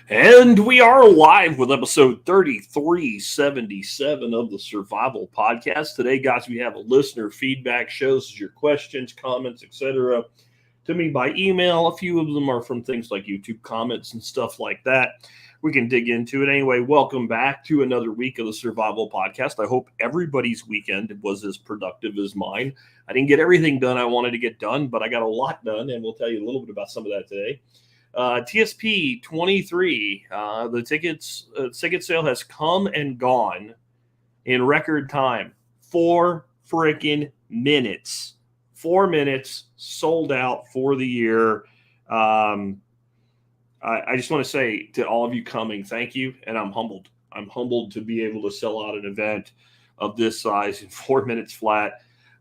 And we are live with episode 3377 of the Survival Podcast. Today, guys, we have a listener feedback show. This is your questions, comments, etc. to me by email. A few of them are from things like YouTube comments and stuff like that. We can dig into it. Anyway, welcome back to another week of the Survival Podcast. I hope everybody's weekend was as productive as mine. I didn't get everything done I wanted to get done, but I got a lot done, and we'll tell you a little bit about some of that today. TSP 23, the ticket sale has come and gone in record time. 4 freaking minutes. 4 minutes sold out for the year. I just want to say to all of you coming, thank you, and I'm humbled. I'm humbled to be able to sell out an event of this size in 4 minutes flat,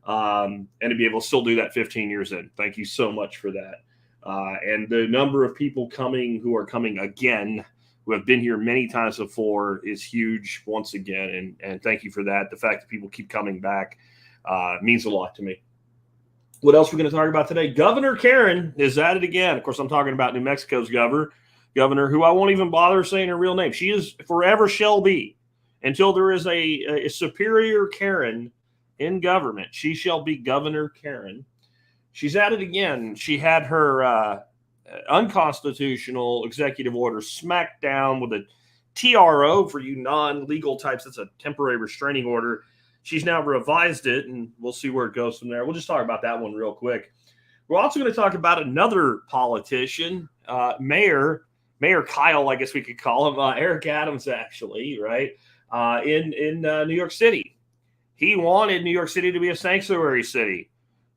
and to be able to still do that 15 years in. Thank you so much for that. And the number of people coming who are coming again, who have been here many times before, is huge once again. And thank you for that. The fact that people keep coming back means a lot to me. What else we're going to talk about today? Governor Karen is at it again. Of course, I'm talking about New Mexico's governor, who I won't even bother saying her real name. She is forever shall be until there is a superior Karen in government. She shall be Governor Karen. She's at it again. She had her unconstitutional executive order smacked down with a TRO for you non-legal types. That's a temporary restraining order. She's now revised it, and we'll see where it goes from there. We'll just talk about that one real quick. We're also going to talk about another politician, Mayor Kyle, I guess we could call him, Eric Adams, actually, right, in New York City. He wanted New York City to be a sanctuary city.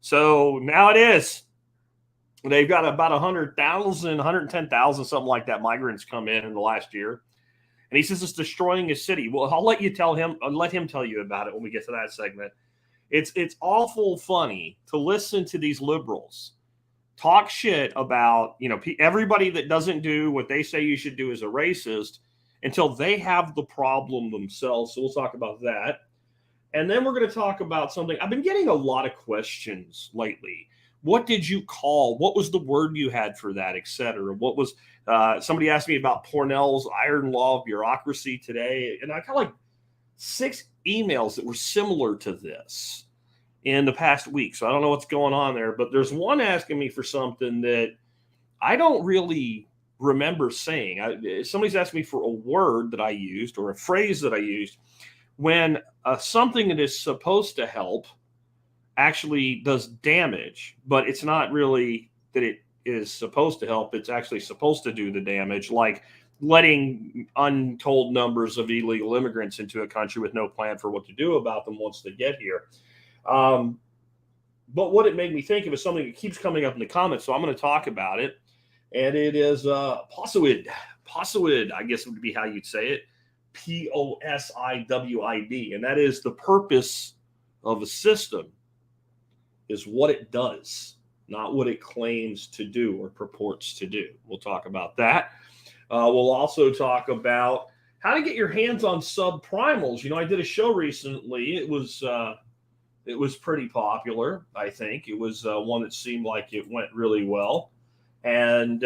So now it is. They've got about 100,000, 110,000, something like that, migrants come in the last year. And he says it's destroying his city. Well, I'll let him tell you about it when we get to that segment. It's awful funny to listen to these liberals talk shit about, everybody that doesn't do what they say you should do is a racist until they have the problem themselves. So we'll talk about that. And then we're going to talk about something. I've been getting a lot of questions lately. What did you call? What was the word you had for that, et cetera? What was somebody asked me about Pornell's iron law of bureaucracy today. And I got like 6 emails that were similar to this in the past week. So I don't know what's going on there. But there's one asking me for something that I don't really remember saying. Somebody's asked me for a word that I used or a phrase that I used when something that is supposed to help actually does damage, but it's not really that it is supposed to help. It's actually supposed to do the damage, like letting untold numbers of illegal immigrants into a country with no plan for what to do about them once they get here. But what it made me think of is something that keeps coming up in the comments, so I'm going to talk about it, and it is possuid. Possuid, I guess would be how you'd say it. POSIWID, and that is the purpose of a system is what it does, not what it claims to do or purports to do. We'll talk about that. We'll also talk about how to get your hands on subprimals. I did a show recently. It was pretty popular, I think. It was one that seemed like it went really well. And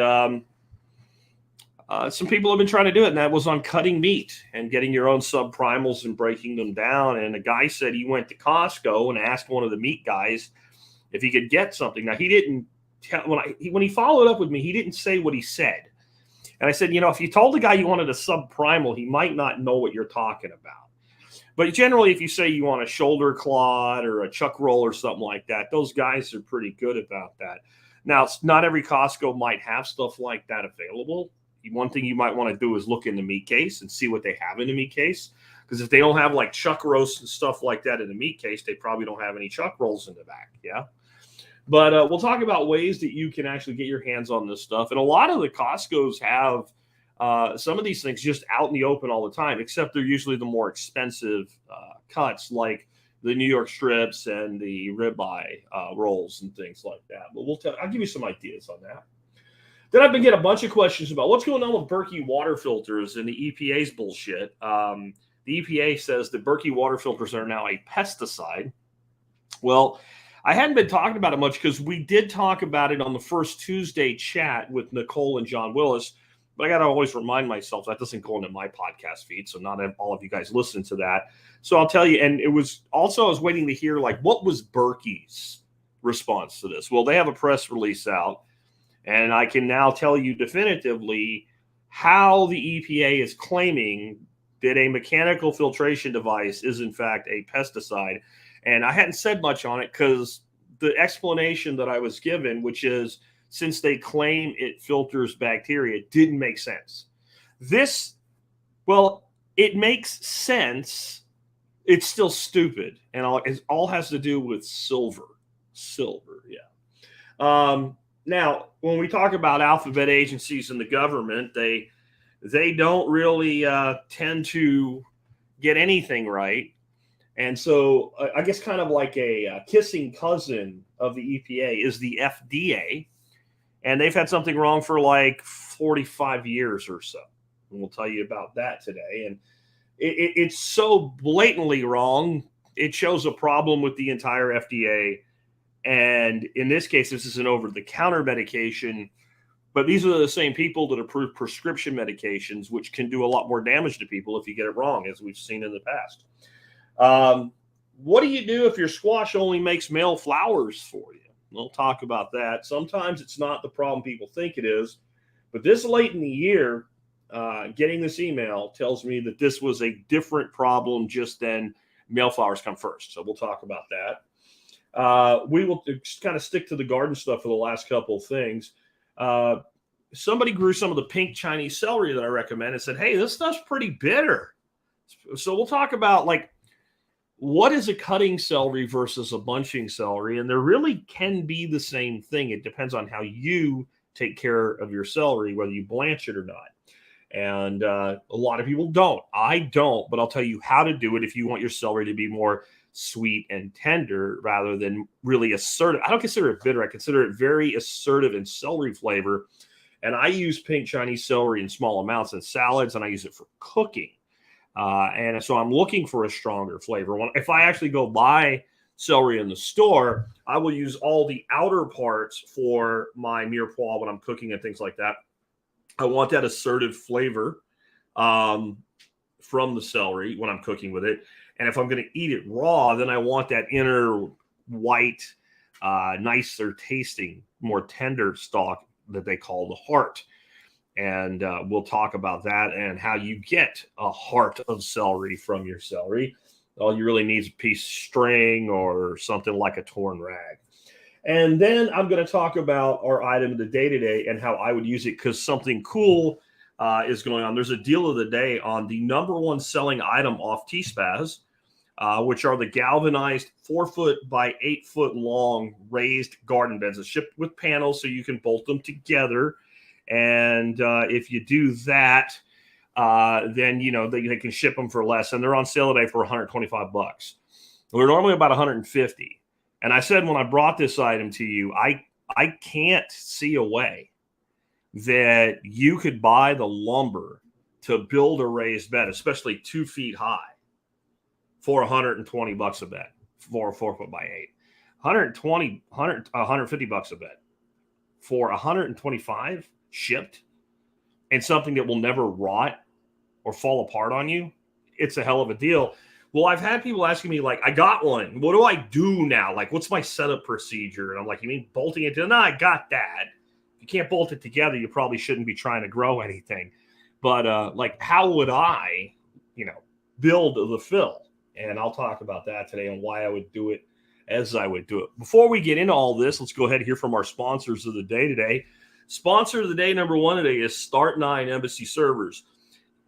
some people have been trying to do it, and that was on cutting meat and getting your own subprimals and breaking them down. And a guy said he went to Costco and asked one of the meat guys if he could get something. Now, he didn't tell, when he followed up with me, he didn't say what he said. And I said, if you told the guy you wanted a subprimal, he might not know what you're talking about. But generally, if you say you want a shoulder clod or a chuck roll or something like that, those guys are pretty good about that. Now, not every Costco might have stuff like that available. One thing you might want to do is look in the meat case and see what they have in the meat case. Because if they don't have like chuck roasts and stuff like that in the meat case, they probably don't have any chuck rolls in the back. Yeah. But we'll talk about ways that you can actually get your hands on this stuff. And a lot of the Costcos have some of these things just out in the open all the time, except they're usually the more expensive cuts like the New York strips and the ribeye rolls and things like that. But I'll give you some ideas on that. Then I've been getting a bunch of questions about what's going on with Berkey water filters and the EPA's bullshit. The EPA says that Berkey water filters are now a pesticide. Well, I hadn't been talking about it much because we did talk about it on the first Tuesday chat with Nicole and John Willis. But I got to always remind myself that doesn't go into my podcast feed. So not all of you guys listen to that. So I'll tell you, and it was also, I was waiting to hear, like, what was Berkey's response to this? Well, they have a press release out, and I can now tell you definitively how the EPA is claiming that a mechanical filtration device is in fact a pesticide. And I hadn't said much on it because the explanation that I was given, which is since they claim it filters bacteria, didn't make sense. This, well, it makes sense. It's still stupid. And it all has to do with silver. Silver, yeah. Now, when we talk about alphabet agencies in the government, they don't really tend to get anything right. And so I guess kind of like a kissing cousin of the EPA is the FDA. And they've had something wrong for like 45 years or so. And we'll tell you about that today. And it's so blatantly wrong. It shows a problem with the entire FDA. And in this case, this is an over-the-counter medication. But these are the same people that approve prescription medications, which can do a lot more damage to people if you get it wrong, as we've seen in the past. What do you do if your squash only makes male flowers for you? We'll talk about that. Sometimes it's not the problem people think it is. But this late in the year, getting this email tells me that this was a different problem just than male flowers come first. So we'll talk about that. We will kind of stick to the garden stuff for the last couple of things. Somebody grew some of the pink Chinese celery that I recommend and said, hey, this stuff's pretty bitter. So we'll talk about, like, what is a cutting celery versus a bunching celery? And there really can be the same thing. It depends on how you take care of your celery, whether you blanch it or not. And a lot of people don't. I don't, but I'll tell you how to do it if you want your celery to be more sweet and tender rather than really assertive. I don't consider it bitter. I consider it very assertive in celery flavor. And I use pink Chinese celery in small amounts in salads, and I use it for cooking. And so I'm looking for a stronger flavor. If I actually go buy celery in the store, I will use all the outer parts for my mirepoix when I'm cooking and things like that. I want that assertive flavor from the celery when I'm cooking with it. And if I'm going to eat it raw, then I want that inner white, nicer tasting, more tender stalk that they call the heart. And we'll talk about that and how you get a heart of celery from your celery. All you really need is a piece of string or something like a torn rag. And then I'm going to talk about our item of the day today and how I would use it, because something cool is going on. There's a deal of the day on the #1 selling item off T-Spaz, which are the galvanized 4-foot by 8-foot long raised garden beds. It's shipped with panels so you can bolt them together. And if you do that, then, you know, they can ship them for less. And they're on sale today for $125. They're normally about $150. And I said when I brought this item to you, I can't see a way that you could buy the lumber to build a raised bed, especially 2 feet high, for $120 a bed for a 4-foot by 8. $150 a bed for $125 shipped, and something that will never rot or fall apart on you. It's a hell of a deal. Well, I've had people asking me, like, I got one. What do I do now? Like, what's my setup procedure? And I'm like, you mean bolting it? No, I got that. If you can't bolt it together, you probably shouldn't be trying to grow anything. But like, how would I, build the fill? And I'll talk about that today and why I would do it as I would do it. Before we get into all this, let's go ahead and hear from our sponsors of the day today. Sponsor of the day #1 today is Start9 Embassy Servers.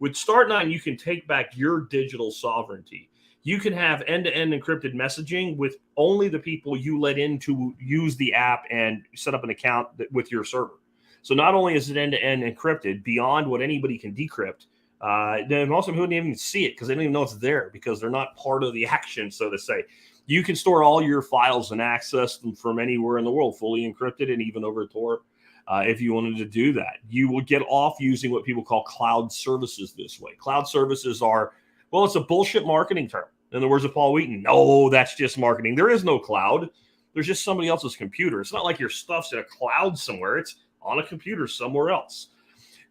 With Start9, you can take back your digital sovereignty. You can have end-to-end encrypted messaging with only the people you let in to use the app and set up an account with your server. So not only is it end-to-end encrypted beyond what anybody can decrypt, then most people don't even see it because they don't even know it's there because they're not part of the action, so to say. You can store all your files and access them from anywhere in the world, fully encrypted and even over Tor. If you wanted to do that, you will get off using what people call cloud services this way. Cloud services are, well, it's a bullshit marketing term. In the words of Paul Wheaton, no, that's just marketing. There is no cloud. There's just somebody else's computer. It's not like your stuff's in a cloud somewhere. It's on a computer somewhere else.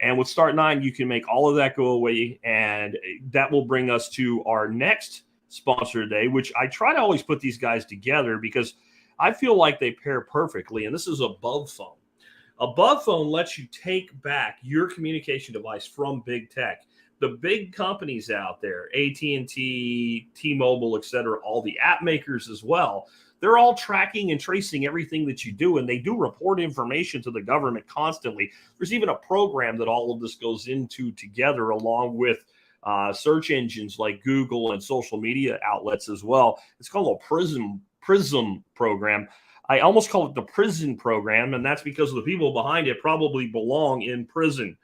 And with Start 9, you can make all of that go away. And that will bring us to our next sponsor today, which I try to always put these guys together because I feel like they pair perfectly. And this is Above Phone. Above Phone lets you take back your communication device from big tech. The big companies out there, AT&T, T-Mobile, et cetera, all the app makers as well, they're all tracking and tracing everything that you do, and they do report information to the government constantly. There's even a program that all of this goes into together, along with search engines like Google and social media outlets as well. It's called a PRISM program. I almost call it the prison program, and that's because the people behind it probably belong in prison.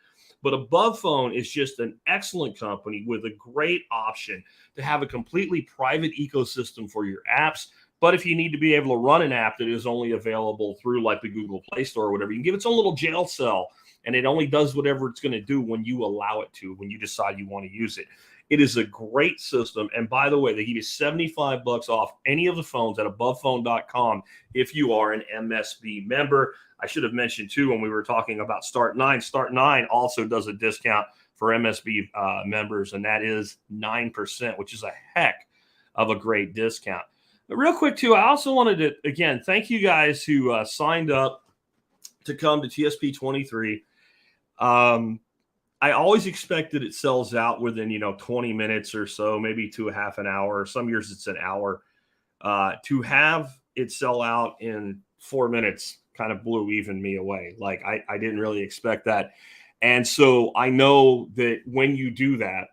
But Above Phone is just an excellent company with a great option to have a completely private ecosystem for your apps. But if you need to be able to run an app that is only available through like the Google Play Store or whatever, you can give its own little jail cell, and it only does whatever it's going to do when you allow it to, when you decide you want to use it. It is a great system. And by the way, they give you $75 off any of the phones at abovephone.com if you are an MSB member. I should have mentioned, too, when we were talking about Start 9, Start 9 also does a discount for MSB members, and that is 9%, which is a heck of a great discount. But real quick, too, I also wanted to, again, thank you guys who signed up to come to TSP 23. I always expect that it sells out within, 20 minutes or so, maybe to a half an hour. Some years it's an hour. To have it sell out in 4 minutes kind of blew even me away. Like, I didn't really expect that. And so I know that when you do that,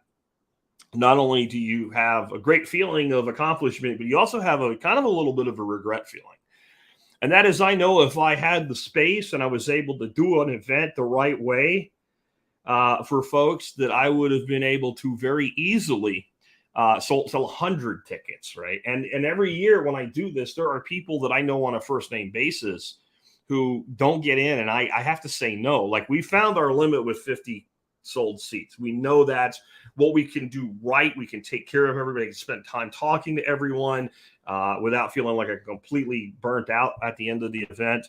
not only do you have a great feeling of accomplishment, but you also have a kind of a little bit of a regret feeling. And that is, I know if I had the space and I was able to do an event the right way for folks, that I would have been able to very easily sell 100 tickets, right? And every year when I do this, there are people that I know on a first name basis who don't get in, and I have to say no. Like, we found our limit with 50 sold seats. We know that's what we can do right. We can take care of everybody, spend time talking to everyone without feeling like I'm completely burnt out at the end of the event.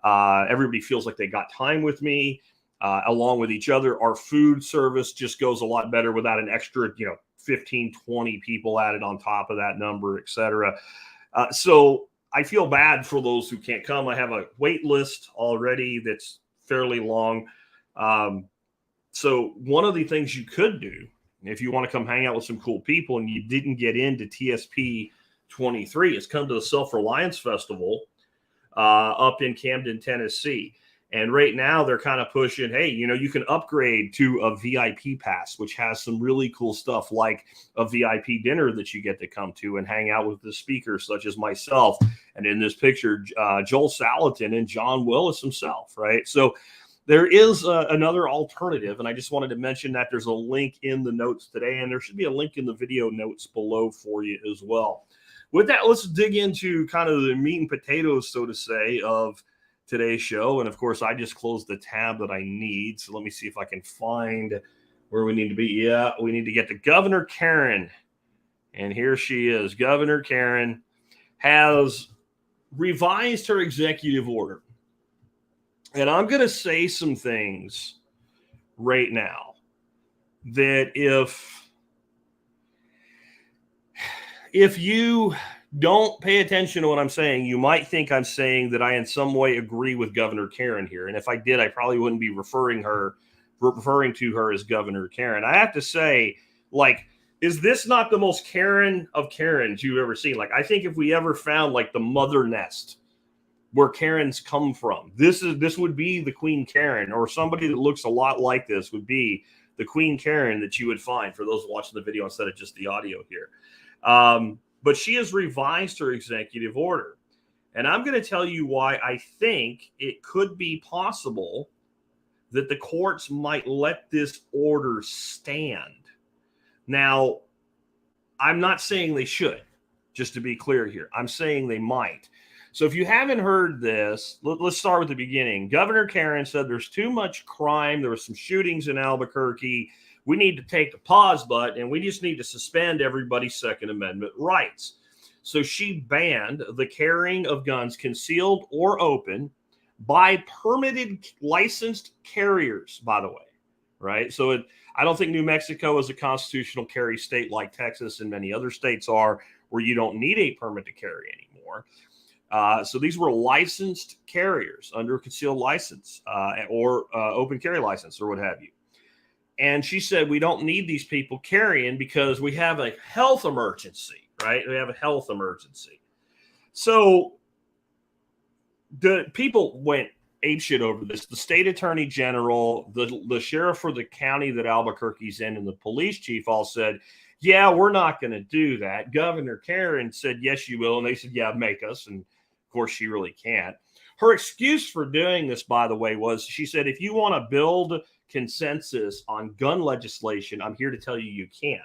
Everybody feels like they got time with me, along with each other. Our food service just goes a lot better without an extra, 15, 20 people added on top of that number, et cetera. So I feel bad for those who can't come. I have a wait list already that's fairly long. So one of the things you could do, if you want to come hang out with some cool people and you didn't get into TSP 23, is come to the Self-Reliance Festival up in Camden, Tennessee. And right now they're kind of pushing, hey, you can upgrade to a VIP pass, which has some really cool stuff like a VIP dinner that you get to come to and hang out with the speakers such as myself. And in this picture, Joel Salatin and John Willis himself, right? So there is another alternative, and I just wanted to mention that there's a link in the notes today, and there should be a link in the video notes below for you as well. With that, let's dig into kind of the meat and potatoes, so to say, of today's show. And of course, I just closed the tab that I need. So let me see if I can find where we need to be. Yeah, we need to get to Governor Karen. And here she is. Governor Karen has revised her executive order. And I'm going to say some things right now that if you don't pay attention to what I'm saying, you might think I'm saying that I in some way agree with Governor Karen here. And if I did, I probably wouldn't be referring to her as Governor Karen. I have to say, like, is this not the most Karen of Karens you've ever seen? Like, I think if we ever found like the mother nest where Karens come from, this would be the Queen Karen, or somebody that looks a lot like this would be the Queen Karen that you would find for those watching the video instead of just the audio here. But she has revised her executive order. And I'm going to tell you why I think it could be possible that the courts might let this order stand. Now, I'm not saying they should, just to be clear here. I'm saying they might. So if you haven't heard this, let's start with the beginning. Governor Karen said there's too much crime. There were some shootings in Albuquerque. We need to take the pause button, and we just need to suspend everybody's Second Amendment rights. So she banned the carrying of guns concealed or open by permitted licensed carriers, by the way. right? So I don't think New Mexico is a constitutional carry state like Texas and many other states are, where you don't need a permit to carry anymore. So these were licensed carriers under concealed license or open carry license or what have you. And she said, we don't need these people carrying because we have a health emergency, right? We have a health emergency. So the people went apeshit over this. The state attorney general, the sheriff for the county that Albuquerque's in, and the police chief all said, yeah, we're not going to do that. Governor Karen said, yes, you will. And they said, yeah, make us. And of course, she really can't. Her excuse for doing this, by the way, was she said, if you want to build consensus on gun legislation, I'm here to tell you can't.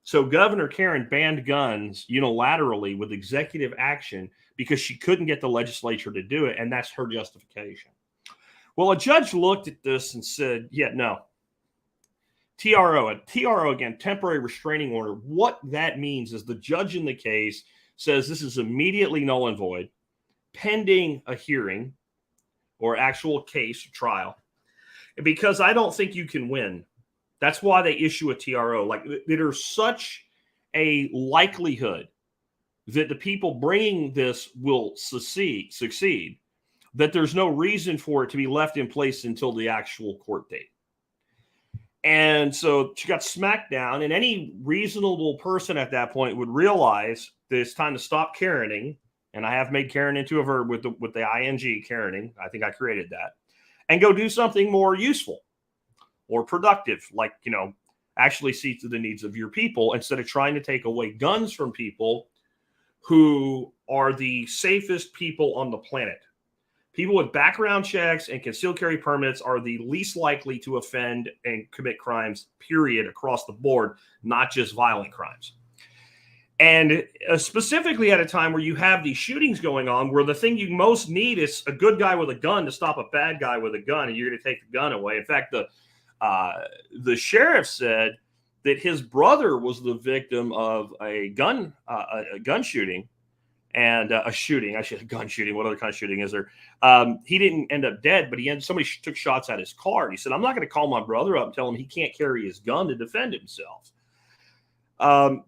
So Governor Karen banned guns unilaterally with executive action because she couldn't get the legislature to do it, and that's her justification. Well, a judge looked at this and said, yeah, no. TRO again, temporary restraining order. What that means is the judge in the case says this is immediately null and void, pending a hearing or actual case trial, because I don't think you can win. That's why they issue a TRO. Like, there's such a likelihood that the people bringing this will succeed, that there's no reason for it to be left in place until the actual court date. And so she got smacked down, and any reasonable person at that point would realize that it's time to stop Karening. And I have made Karen into a verb with the ing, Karening. I think I created that. And go do something more useful or productive, like, actually see to the needs of your people instead of trying to take away guns from people who are the safest people on the planet. People with background checks and concealed carry permits are the least likely to offend and commit crimes, period, across the board, not just violent crimes. And specifically at a time where you have these shootings going on, where the thing you most need is a good guy with a gun to stop a bad guy with a gun, and you're going to take the gun away. In fact, the sheriff said that his brother was the victim of a gun shooting and a shooting. I should have gun shooting. What other kind of shooting is there? He didn't end up dead, but somebody took shots at his car. And he said, I'm not going to call my brother up and tell him he can't carry his gun to defend himself.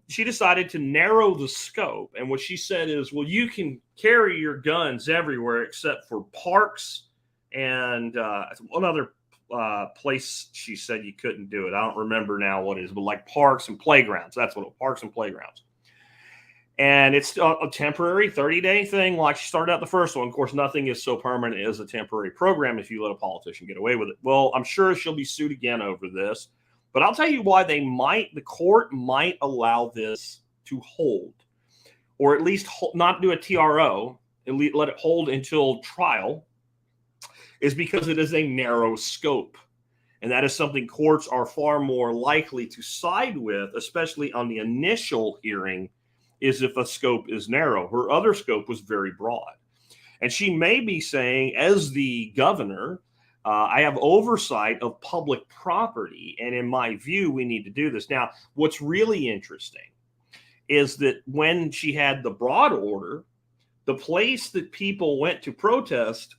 She decided to narrow the scope. And what she said is, well, you can carry your guns everywhere except for parks and one other place she said you couldn't do it. I don't remember now what it is, but like parks and playgrounds. That's what parks and playgrounds. And it's a temporary 30-day thing, like she started out the first one. Of course, nothing is so permanent as a temporary program if you let a politician get away with it. Well, I'm sure she'll be sued again over this. But I'll tell you why the court might allow this to hold, or at least not do a TRO, let it hold until trial, is because it is a narrow scope. And that is something courts are far more likely to side with, especially on the initial hearing, is if a scope is narrow. Her other scope was very broad. And she may be saying, as the governor, I have oversight of public property, and in my view, we need to do this. Now, what's really interesting is that when she had the broad order, the place that people went to protest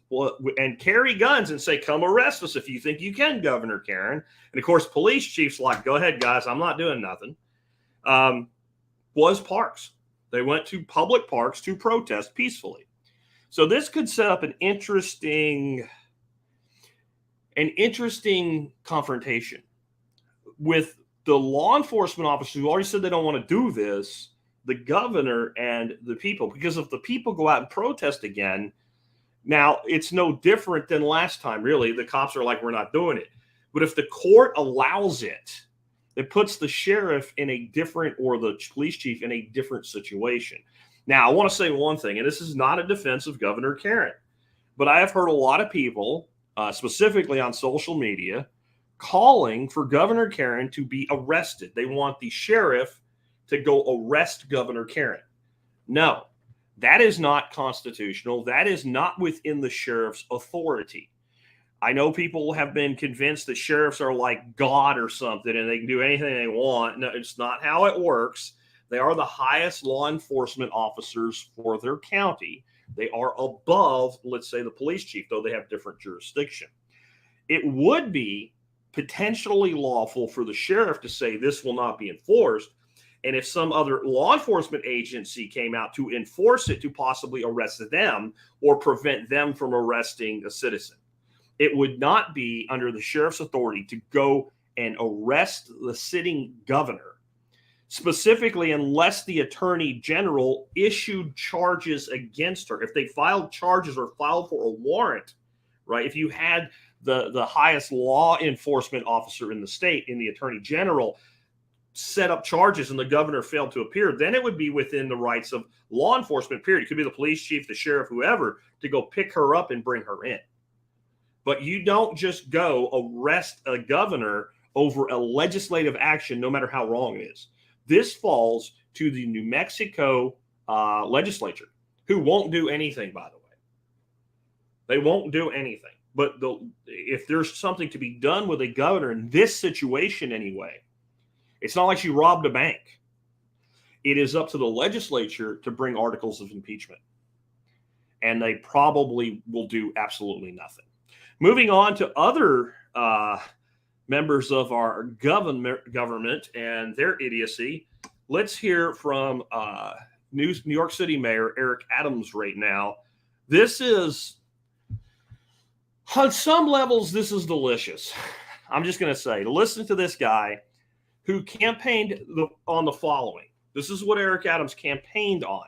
and carry guns and say, come arrest us if you think you can, Governor Karen. And of course, police chiefs like, go ahead, guys, I'm not doing nothing, was parks. They went to public parks to protest peacefully. So this could set up an interesting confrontation with the law enforcement officers who already said they don't want to do this, the governor and the people. Because if the people go out and protest again, now it's no different than last time, really. The cops are like, we're not doing it. But if the court allows it, it puts the sheriff in a different, or the police chief in a different situation. Now, I want to say one thing, and this is not a defense of Governor Karen, but I have heard a lot of people, specifically on social media, calling for Governor Karen to be arrested. They want the sheriff to go arrest Governor Karen. No, that is not constitutional. That is not within the sheriff's authority. I know people have been convinced that sheriffs are like God or something and they can do anything they want. No, it's not how it works. They are the highest law enforcement officers for their county. They are above, let's say, the police chief, though they have different jurisdiction. It would be potentially lawful for the sheriff to say this will not be enforced. And if some other law enforcement agency came out to enforce it, to possibly arrest them or prevent them from arresting a citizen, it would not be under the sheriff's authority to go and arrest the sitting governor, specifically unless the attorney general issued charges against her. If they filed charges or filed for a warrant, right? If you had the highest law enforcement officer in the state, in the attorney general, set up charges and the governor failed to appear, then it would be within the rights of law enforcement, period. It could be the police chief, the sheriff, whoever, to go pick her up and bring her in. But you don't just go arrest a governor over a legislative action, no matter how wrong it is. This falls to the New Mexico legislature, who won't do anything, by the way. They won't do anything. But if there's something to be done with a governor in this situation anyway, it's not like she robbed a bank. It is up to the legislature to bring articles of impeachment. And they probably will do absolutely nothing. Moving on to other members of our government and their idiocy, let's hear from New York City Mayor Eric Adams right now. This is, on some levels, this is delicious. I'm just going to say, listen to this guy who campaigned on the following. This is what Eric Adams campaigned on.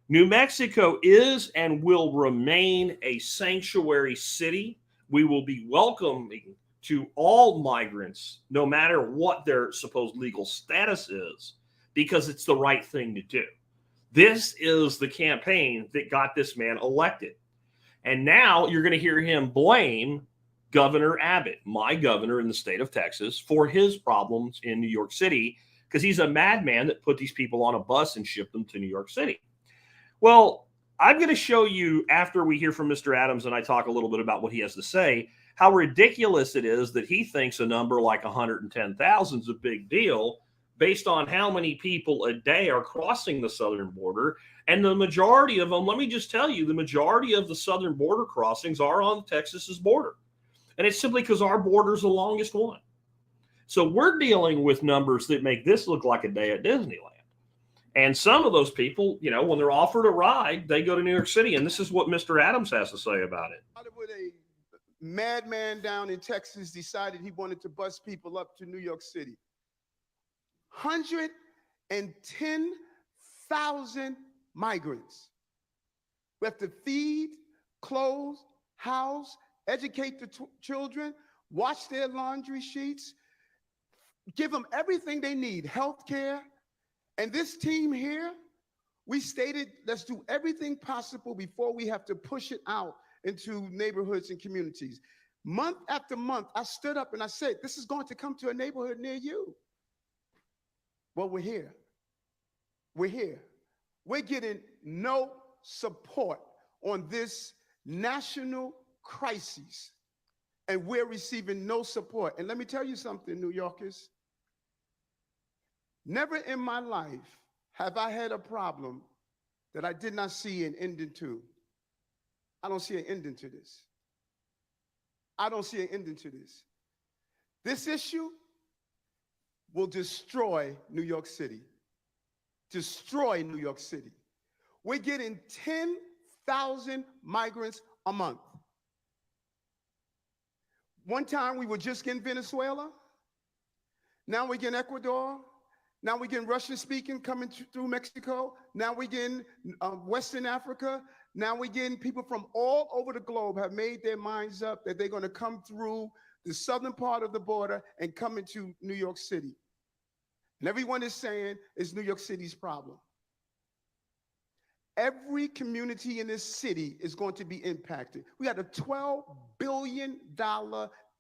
New Mexico is and will remain a sanctuary city. We will be welcoming to all migrants, no matter what their supposed legal status is, because it's the right thing to do. This is the campaign that got this man elected. And now you're going to hear him blame Governor Abbott, my governor in the state of Texas, for his problems in New York City, because he's a madman that put these people on a bus and shipped them to New York City. Well, I'm going to show you, after we hear from Mr. Adams and I talk a little bit about what he has to say, how ridiculous it is that he thinks a number like 110,000 is a big deal based on how many people a day are crossing the southern border. And the majority of them, let me just tell you, the majority of the southern border crossings are on Texas's border. And it's simply because our border is the longest one. So we're dealing with numbers that make this look like a day at Disneyland. And some of those people, you know, when they're offered a ride, they go to New York City. And this is what Mr. Adams has to say about it. Would a madman down in Texas decided he wanted to bus people up to New York City? 110,000 migrants. We have to feed, clothe, house, educate the children, wash their laundry sheets, give them everything they need, health care. And this team here, we stated, let's do everything possible before we have to push it out into neighborhoods and communities. Month after month, I stood up and I said, this is going to come to a neighborhood near you. Well, we're here. We're here. We're getting no support on this national crisis, and we're receiving no support. And let me tell you something, New Yorkers. Never in my life have I had a problem that I did not see an ending to. I don't see an ending to this. I don't see an ending to this. This issue will destroy New York City. Destroy New York City. We're getting 10,000 migrants a month. One time we were just getting Venezuela. Now we're getting Ecuador. Now we're getting Russian speaking coming through Mexico. Now we're getting Western Africa. Now we're getting people from all over the globe have made their minds up that they're going to come through the southern part of the border and come into New York City. And everyone is saying it's New York City's problem. Every community in this city is going to be impacted. We had a $12 billion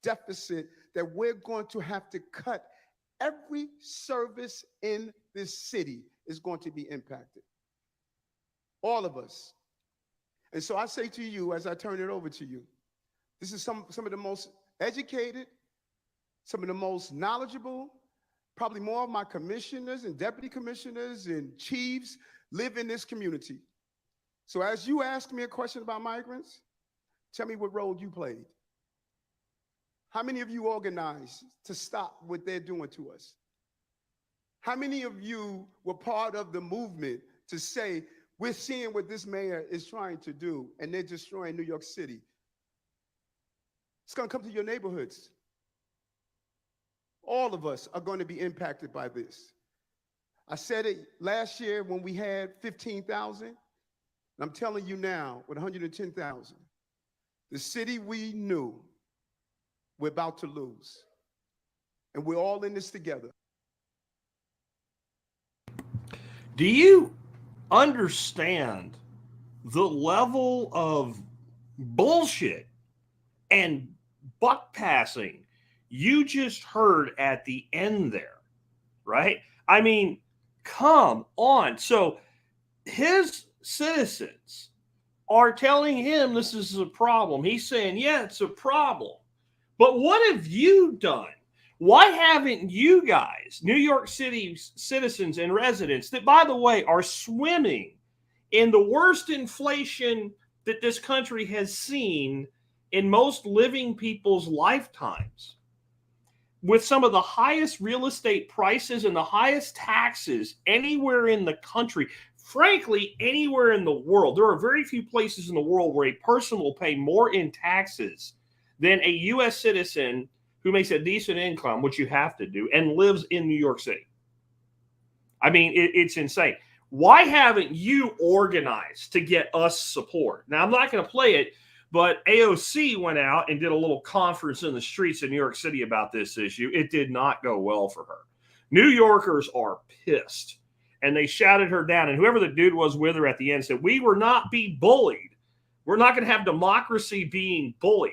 deficit that we're going to have to cut. Every service in this city is going to be impacted. All of us. And so I say to you, as I turn it over to you, this is some of the most educated, some of the most knowledgeable, probably more of my commissioners and deputy commissioners and chiefs live in this community. So as you ask me a question about migrants, tell me what role you played. How many of you organized to stop what they're doing to us? How many of you were part of the movement to say, we're seeing what this mayor is trying to do, and they're destroying New York City? It's going to come to your neighborhoods. All of us are going to be impacted by this. I said it last year when we had 15,000. And I'm telling you now, with 110,000, the city we knew we're about to lose. And we're all in this together. Do you understand the level of bullshit and buck passing you just heard at the end there, right? I mean, come on. So his citizens are telling him this is a problem. He's saying, yeah, it's a problem. But what have you done? Why haven't you guys, New York City citizens and residents, that, by the way, are swimming in the worst inflation that this country has seen in most living people's lifetimes, with some of the highest real estate prices and the highest taxes anywhere in the country, frankly, anywhere in the world? There are very few places in the world where a person will pay more in taxes than a U.S. citizen who makes a decent income, which you have to do, and lives in New York City. I mean, it's insane. Why haven't you organized to get us support? Now, I'm not going to play it, but AOC went out and did a little conference in the streets of New York City about this issue. It did not go well for her. New Yorkers are pissed, and they shouted her down. And whoever the dude was with her at the end said, we will not be bullied. We're not going to have democracy being bullied.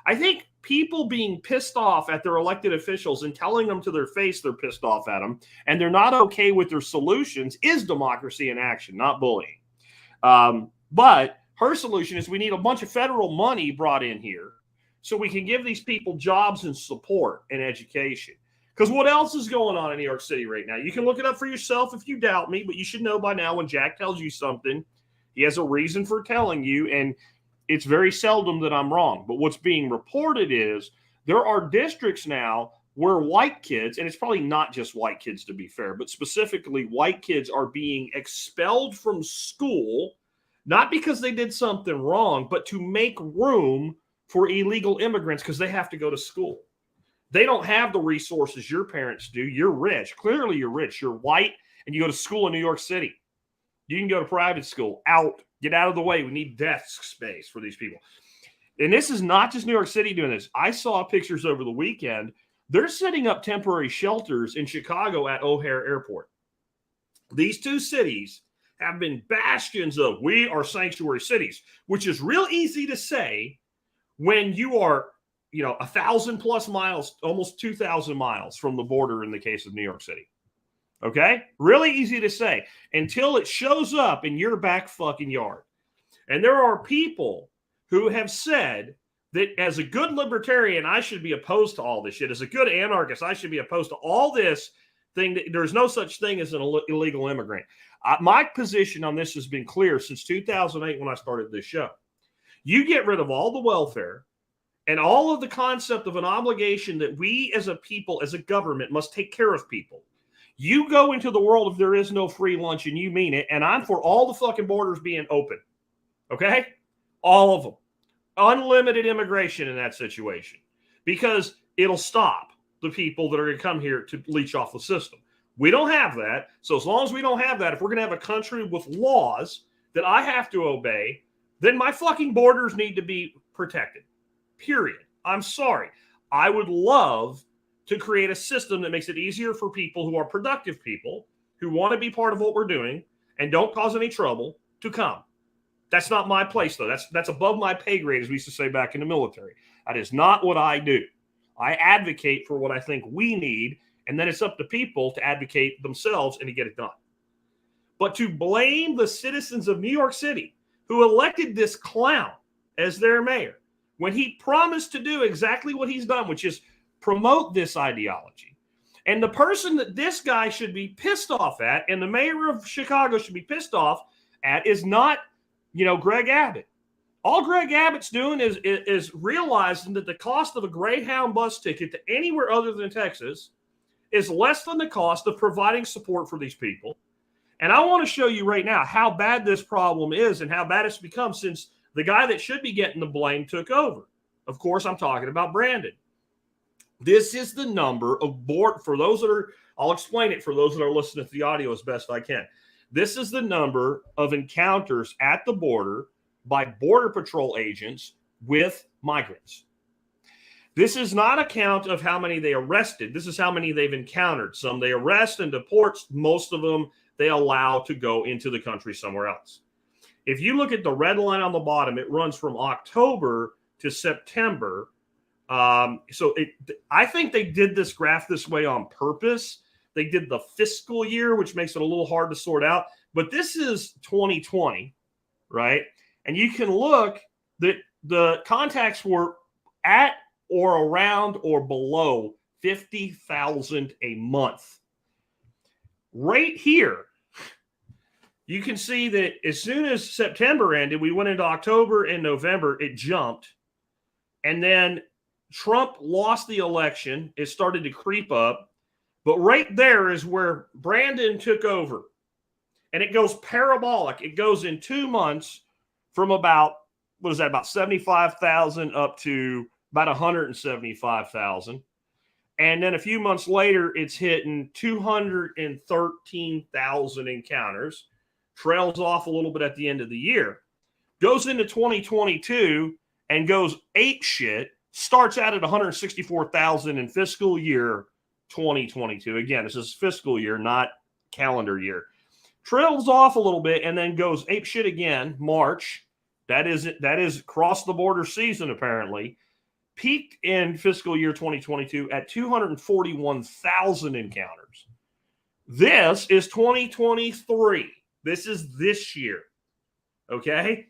I think people being pissed off at their elected officials and telling them to their face they're pissed off at them and they're not okay with their solutions is democracy in action, not bullying. But her solution is we need a bunch of federal money brought in here so we can give these people jobs and support and education. Because what else is going on in New York City right now? You can look it up for yourself if you doubt me, but you should know by now when Jack tells you something, he has a reason for telling you, and it's very seldom that I'm wrong. But what's being reported is there are districts now where white kids, and it's probably not just white kids to be fair, but specifically white kids are being expelled from school, not because they did something wrong, but to make room for illegal immigrants because they have to go to school. They don't have the resources your parents do. You're rich. Clearly you're rich. You're white, and you go to school in New York City. You can go to private school. Get out of the way. We need desk space for these people. And this is not just New York City doing this. I saw pictures over the weekend. They're setting up temporary shelters in Chicago at O'Hare Airport. These two cities have been bastions of we are sanctuary cities, which is real easy to say when you are, 1,000+ miles, almost 2,000 miles from the border in the case of New York City. Okay? Really easy to say until it shows up in your back fucking yard. And there are people who have said that as a good libertarian, I should be opposed to all this shit. As a good anarchist, I should be opposed to all this thing. There's no such thing as an illegal immigrant. My position on this has been clear since 2008 when I started this show. You get rid of all the welfare and all of the concept of an obligation that we as a people, as a government, must take care of people. You go into the world if there is no free lunch and you mean it, and I'm for all the fucking borders being open. Okay? All of them. Unlimited immigration in that situation. Because it'll stop the people that are going to come here to leech off the system. We don't have that. So as long as we don't have that, if we're going to have a country with laws that I have to obey, then my fucking borders need to be protected. Period. I'm sorry. I would love to create a system that makes it easier for people who are productive people, who want to be part of what we're doing and don't cause any trouble, to come. That's not my place, though. That's above my pay grade, as we used to say back in the military. That is not what I do. I advocate for what I think we need, and then it's up to people to advocate themselves and to get it done. But to blame the citizens of New York City who elected this clown as their mayor when he promised to do exactly what he's done, which is promote this ideology. And the person that this guy should be pissed off at, and the mayor of Chicago should be pissed off at, is not, Greg Abbott. All Greg Abbott's doing is realizing that the cost of a Greyhound bus ticket to anywhere other than Texas is less than the cost of providing support for these people. And I want to show you right now how bad this problem is and how bad it's become since the guy that should be getting the blame took over. Of course, I'm talking about Brandon. This is the number of board, for those that are, I'll explain it for those that are listening to the audio as best I can. This is the number of encounters at the border by Border Patrol agents with migrants. This is not a count of how many they arrested. This is how many they've encountered. Some they arrest and deport. Most of them they allow to go into the country somewhere else. If you look at the red line on the bottom, it runs from October to September. I think they did this graph this way on purpose. They did the fiscal year, which makes it a little hard to sort out. But this is 2020, right? And you can look that the contacts were at or around or below 50,000 a month. Right here, you can see that as soon as September ended, we went into October and November, it jumped. And then Trump lost the election. It started to creep up. But right there is where Brandon took over. And it goes parabolic. It goes in 2 months from about, about 75,000 up to about 175,000. And then a few months later, it's hitting 213,000 encounters. Trails off a little bit at the end of the year. Goes into 2022 and goes ape shit. Starts out at 164,000 in fiscal year 2022. Again, this is fiscal year, not calendar year. Trails off a little bit and then goes ape shit again, March. That is cross the border season, apparently. Peaked in fiscal year 2022 at 241,000 encounters. This is 2023. This is this year. Okay?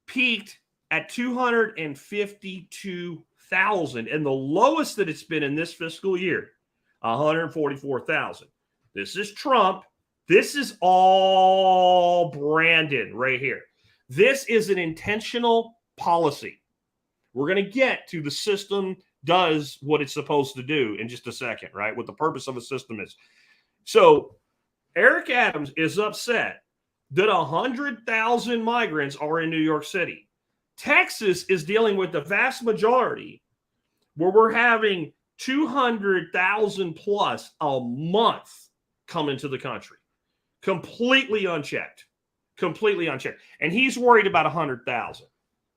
Peaked at 252,000. And the lowest that it's been in this fiscal year, 144,000. This is Trump. This is all Brandon right here. This is an intentional policy. We're going to get to the system does what it's supposed to do in just a second, right? What the purpose of a system is. So Eric Adams is upset that 100,000 migrants are in New York City. Texas is dealing with the vast majority where we're having 200,000 plus a month come into the country. Completely unchecked. Completely unchecked. And he's worried about 100,000.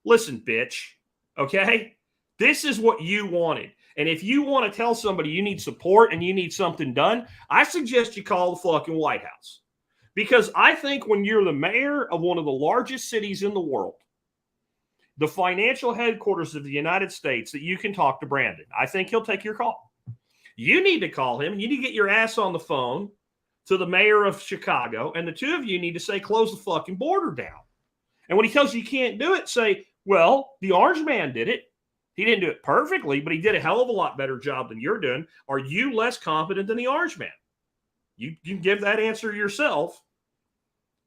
Listen, bitch. Okay? This is what you wanted. And if you want to tell somebody you need support and you need something done, I suggest you call the fucking White House. Because I think when you're the mayor of one of the largest cities in the world, the financial headquarters of the United States, that you can talk to Brandon. I think he'll take your call. You need to call him. You need to get your ass on the phone to the mayor of Chicago. And the two of you need to say, close the fucking border down. And when he tells you you can't do it, say, well, the orange man did it. He didn't do it perfectly, but he did a hell of a lot better job than you're doing. Are you less competent than the orange man? You can give that answer yourself.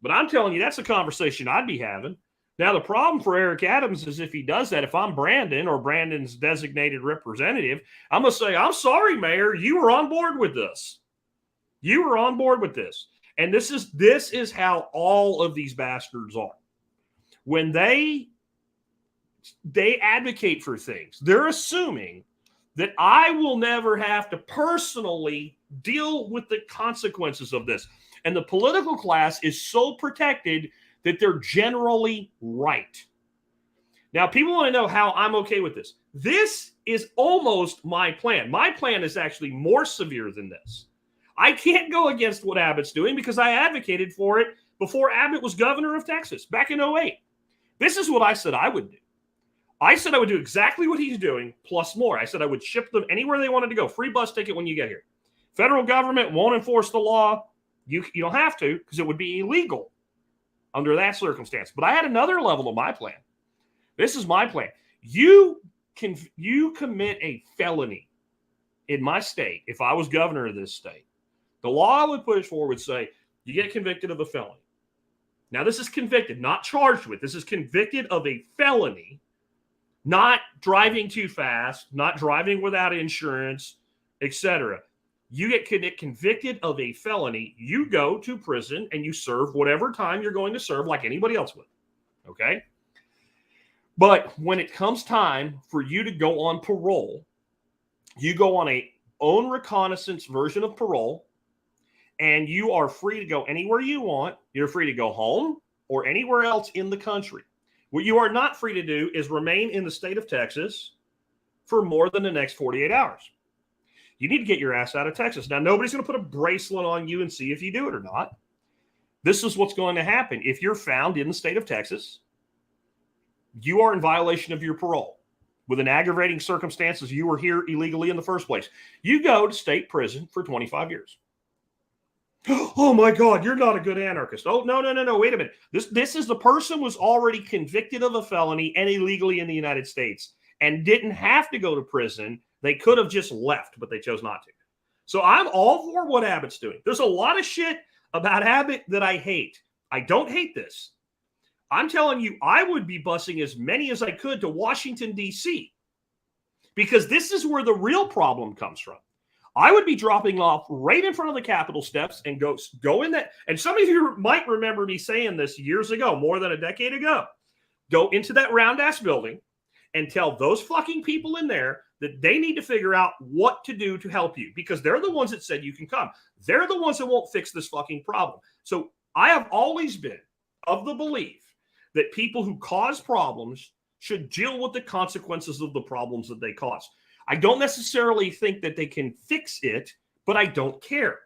But I'm telling you, that's a conversation I'd be having. Now, the problem for Eric Adams is if he does that, if I'm Brandon or Brandon's designated representative, I'm going to say, I'm sorry, Mayor, you were on board with this. You were on board with this. And this is how all of these bastards are. When they advocate for things, they're assuming that I will never have to personally deal with the consequences of this. And the political class is so protected that they're generally right. Now, people want to know how I'm okay with this. This is almost my plan. My plan is actually more severe than this. I can't go against what Abbott's doing because I advocated for it before Abbott was governor of Texas back in 2008. This is what I said I would do. I said I would do exactly what he's doing, plus more. I said I would ship them anywhere they wanted to go. Free bus ticket when you get here. Federal government won't enforce the law. You don't have to because it would be illegal under that circumstance. But I had another level of my plan. This is my plan. You commit a felony in my state, if I was governor of this state, the law I would push for would say you get convicted of a felony. Now, this is convicted, not charged with. This is convicted of a felony, not driving too fast, not driving without insurance, etc. You get convicted of a felony, you go to prison and you serve whatever time you're going to serve like anybody else would. Okay? But when it comes time for you to go on parole, you go on a own reconnaissance version of parole, and you are free to go anywhere you want. You're free to go home or anywhere else in the country. What you are not free to do is remain in the state of Texas for more than the next 48 hours. You need to get your ass out of Texas. Now, nobody's going to put a bracelet on you and see if you do it or not. This is what's going to happen. If you're found in the state of Texas, you are in violation of your parole. With an aggravating circumstances, you were here illegally in the first place. You go to state prison for 25 years. Oh my God, you're not a good anarchist. Oh, no. Wait a minute. This is the person was already convicted of a felony and illegally in the United States and didn't have to go to prison. They could have just left, but they chose not to. So I'm all for what Abbott's doing. There's a lot of shit about Abbott that I hate. I don't hate this. I'm telling you, I would be busing as many as I could to Washington, D.C. because this is where the real problem comes from. I would be dropping off right in front of the Capitol steps and go in that. And some of you might remember me saying this years ago, more than a decade ago. Go into that round-ass building and tell those fucking people in there that they need to figure out what to do to help you because they're the ones that said you can come. They're the ones that won't fix this fucking problem. So I have always been of the belief that people who cause problems should deal with the consequences of the problems that they cause. I don't necessarily think that they can fix it, but I don't care.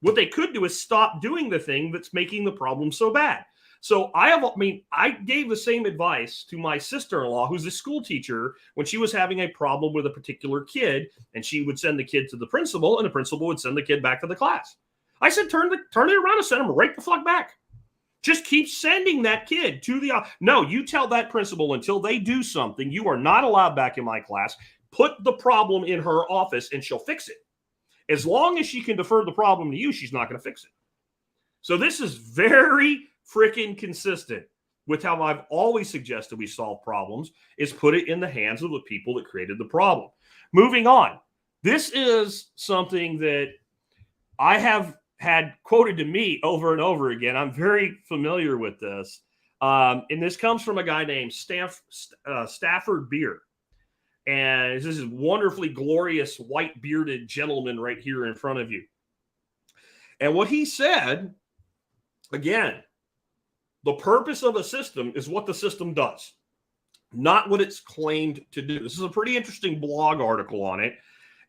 What they could do is stop doing the thing that's making the problem so bad. So I gave the same advice to my sister-in-law, who's a school teacher, when she was having a problem with a particular kid, and she would send the kid to the principal, and the principal would send the kid back to the class. I said, turn it around and send him right the fuck back. Just keep sending that kid to the... No, you tell that principal until they do something, you are not allowed back in my class. Put the problem in her office and she'll fix it. As long as she can defer the problem to you, she's not going to fix it. So this is very freaking consistent with how I've always suggested we solve problems, is put it in the hands of the people that created the problem. Moving on. This is something that I have had quoted to me over and over again. I'm very familiar with this. And this comes from a guy named Stafford Beer. And this is wonderfully glorious white bearded gentleman right here in front of you. And what he said, again, the purpose of a system is what the system does, not what it's claimed to do. This is a pretty interesting blog article on it.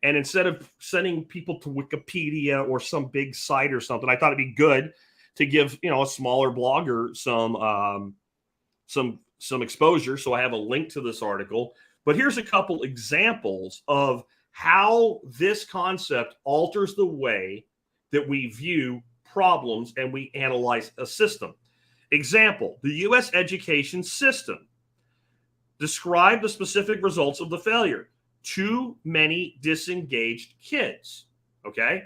And instead of sending people to Wikipedia or some big site or something, I thought it'd be good to give, a smaller blogger some exposure. So I have a link to this article. But here's a couple examples of how this concept alters the way that we view problems and we analyze a system. Example, the U.S. education system. Describe the specific results of the failure. Too many disengaged kids. Okay?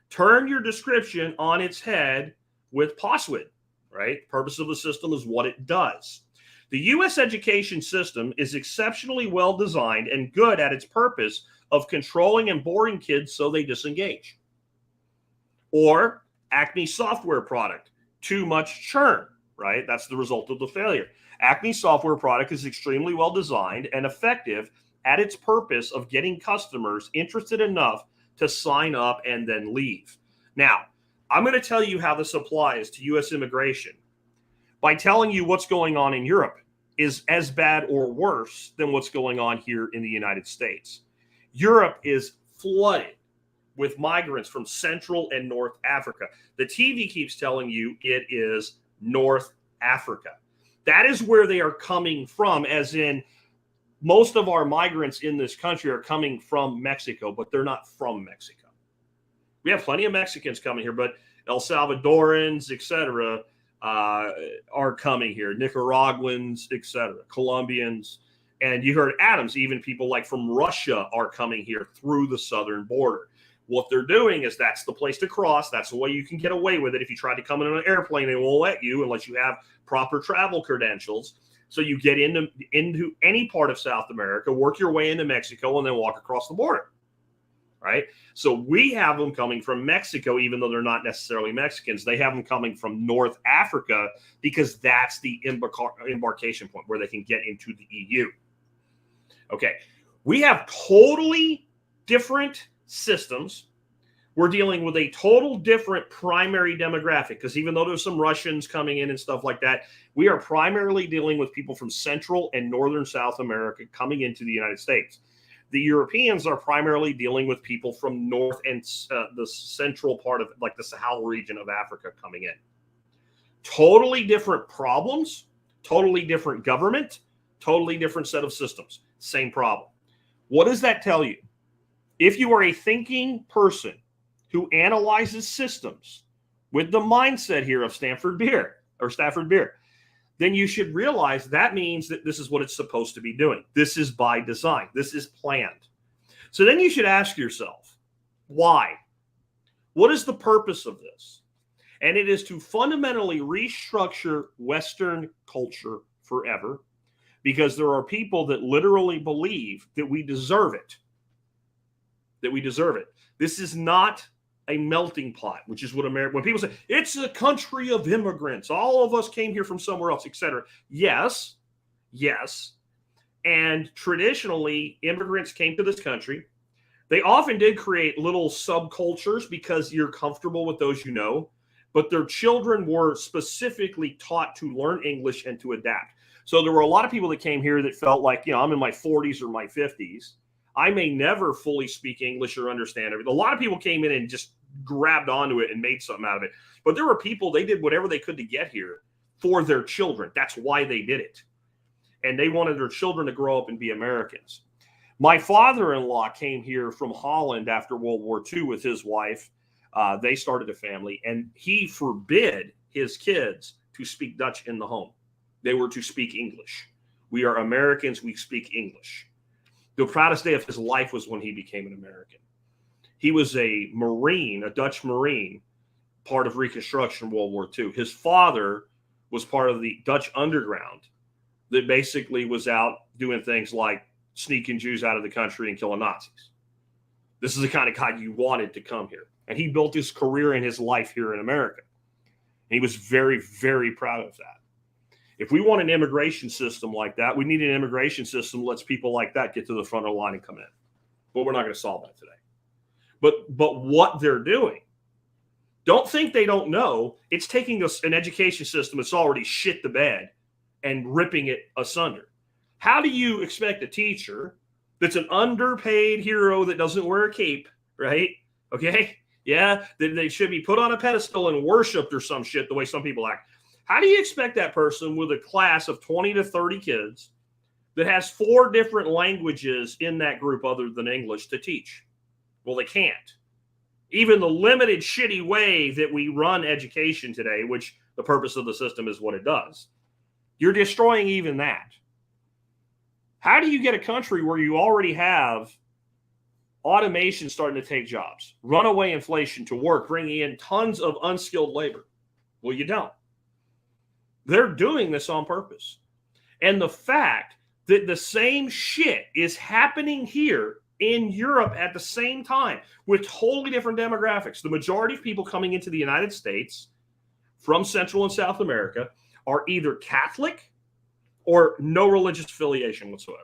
Turn your description on its head with POSWID, right? Purpose of the system is what it does. The U.S. education system is exceptionally well designed and good at its purpose of controlling and boring kids so they disengage. Or Acme software product, too much churn, right? That's the result of the failure. Acme software product is extremely well designed and effective at its purpose of getting customers interested enough to sign up and then leave. Now, I'm going to tell you how this applies to U.S. immigration by telling you what's going on in Europe is as bad or worse than what's going on here in the United States. Europe is flooded with migrants from Central and North Africa. The TV keeps telling you it is North Africa. That is where they are coming from, as in most of our migrants in this country are coming from Mexico, but they're not from Mexico. We have plenty of Mexicans coming here, but El Salvadorans, etc., are coming here, Nicaraguans, etc., Colombians. And you heard Adams, even people like from Russia are coming here through the southern border. What they're doing is that's the place to cross. That's the way you can get away with it. If you try to come in an airplane, they won't let you unless you have proper travel credentials. So you get into any part of South America, work your way into Mexico, and then walk across the border, right? So we have them coming from Mexico, even though they're not necessarily Mexicans. They have them coming from North Africa because that's the embarkation point where they can get into the EU. Okay, we have totally different systems. We're dealing with a total different primary demographic because even though there's some Russians coming in and stuff like that, we are primarily dealing with people from Central and Northern South America coming into the United States. The Europeans are primarily dealing with people from North and the central part of like the Sahel region of Africa coming in. Totally different problems, totally different government, totally different set of systems. Same problem. What does that tell you? If you are a thinking person who analyzes systems with the mindset here of Stafford beer, then you should realize that means that this is what it's supposed to be doing. This is by design. This is planned. So then you should ask yourself, why? What is the purpose of this? And it is to fundamentally restructure Western culture forever because there are people that literally believe that we deserve it. This is not a melting pot, which is what America, when people say, it's a country of immigrants, all of us came here from somewhere else, etc. Yes. And traditionally, immigrants came to this country. They often did create little subcultures because you're comfortable with those you know, but their children were specifically taught to learn English and to adapt. So there were a lot of people that came here that felt like, I'm in my 40s or my 50s. I may never fully speak English or understand it. A lot of people came in and just grabbed onto it and made something out of it. But there were people, they did whatever they could to get here for their children. That's why they did it. And they wanted their children to grow up and be Americans. My father-in-law came here from Holland after World War II with his wife. They started a family, and he forbid his kids to speak Dutch in the home. They were to speak English. We are Americans. We speak English. The proudest day of his life was when he became an American. He was a Marine, a Dutch Marine, part of Reconstruction World War II. His father was part of the Dutch underground that basically was out doing things like sneaking Jews out of the country and killing Nazis. This is the kind of guy you wanted to come here. And he built his career and his life here in America. And he was very, very proud of that. If we want an immigration system like that, we need an immigration system that lets people like that get to the front of the line and come in. But we're not going to solve that today. But what they're doing, don't think they don't know. It's taking an education system that's already shit the bed and ripping it asunder. How do you expect a teacher that's an underpaid hero that doesn't wear a cape, right? Okay? Yeah, they should be put on a pedestal and worshipped or some shit the way some people act. How do you expect that person with a class of 20 to 30 kids that has 4 different languages in that group other than English to teach? Well, they can't. Even the limited, shitty way that we run education today, which the purpose of the system is what it does, you're destroying even that. How do you get a country where you already have automation starting to take jobs, runaway inflation to work, bringing in tons of unskilled labor? Well, you don't. They're doing this on purpose. And the fact that the same shit is happening here in Europe at the same time with totally different demographics. The majority of people coming into the United States from Central and South America are either Catholic or no religious affiliation whatsoever.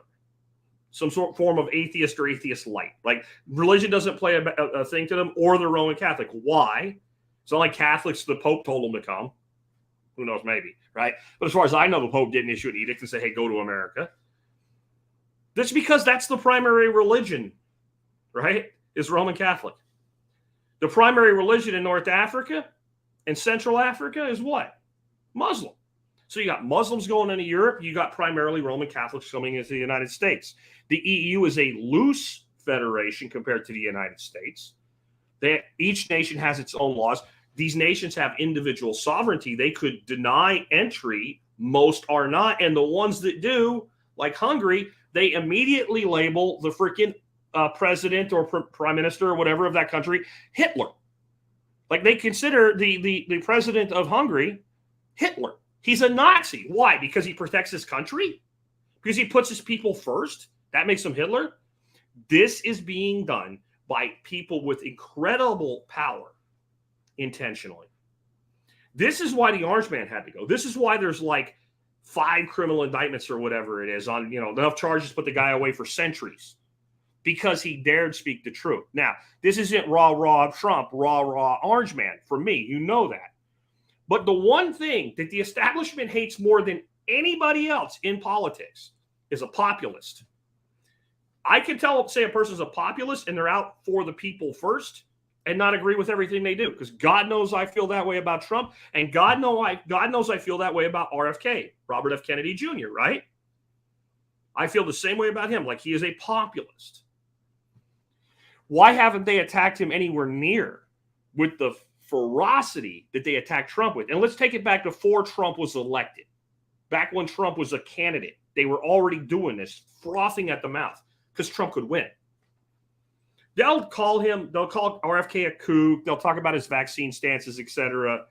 Some sort of form of atheist or atheist light. Like religion doesn't play a thing to them, or they're Roman Catholic. Why? It's not like Catholics, the Pope told them to come. Who knows, maybe, right? But as far as I know, the Pope didn't issue an edict and say, hey, go to America. That's because that's the primary religion, right? Is Roman Catholic. The primary religion in North Africa and Central Africa is what? Muslim. So you got Muslims going into Europe. You got primarily Roman Catholics coming into the United States. The EU is a loose federation compared to the United States. Each nation has its own laws. These nations have individual sovereignty. They could deny entry. Most are not. And the ones that do, like Hungary, they immediately label the freaking president or prime minister or whatever of that country Hitler. Like they consider the president of Hungary Hitler. He's a Nazi. Why? Because he protects his country? Because he puts his people first? That makes him Hitler? This is being done by people with incredible power intentionally. This is why the Orange Man had to go. This is why there's like 5 criminal indictments or whatever it is on, enough charges to put the guy away for centuries because he dared speak the truth. Now, this isn't raw Trump, raw Orange Man for me. You know that. But the one thing that the establishment hates more than anybody else in politics is a populist. I can say a person's a populist and they're out for the people first and not agree with everything they do, because God knows I feel that way about Trump, and God knows I feel that way about RFK, Robert F. Kennedy Jr., right? I feel the same way about him, like he is a populist. Why haven't they attacked him anywhere near with the ferocity that they attacked Trump with? And let's take it back before Trump was elected. Back when Trump was a candidate, they were already doing this, frothing at the mouth, because Trump could win. They'll call RFK a kook. They'll talk about his vaccine stances, etc.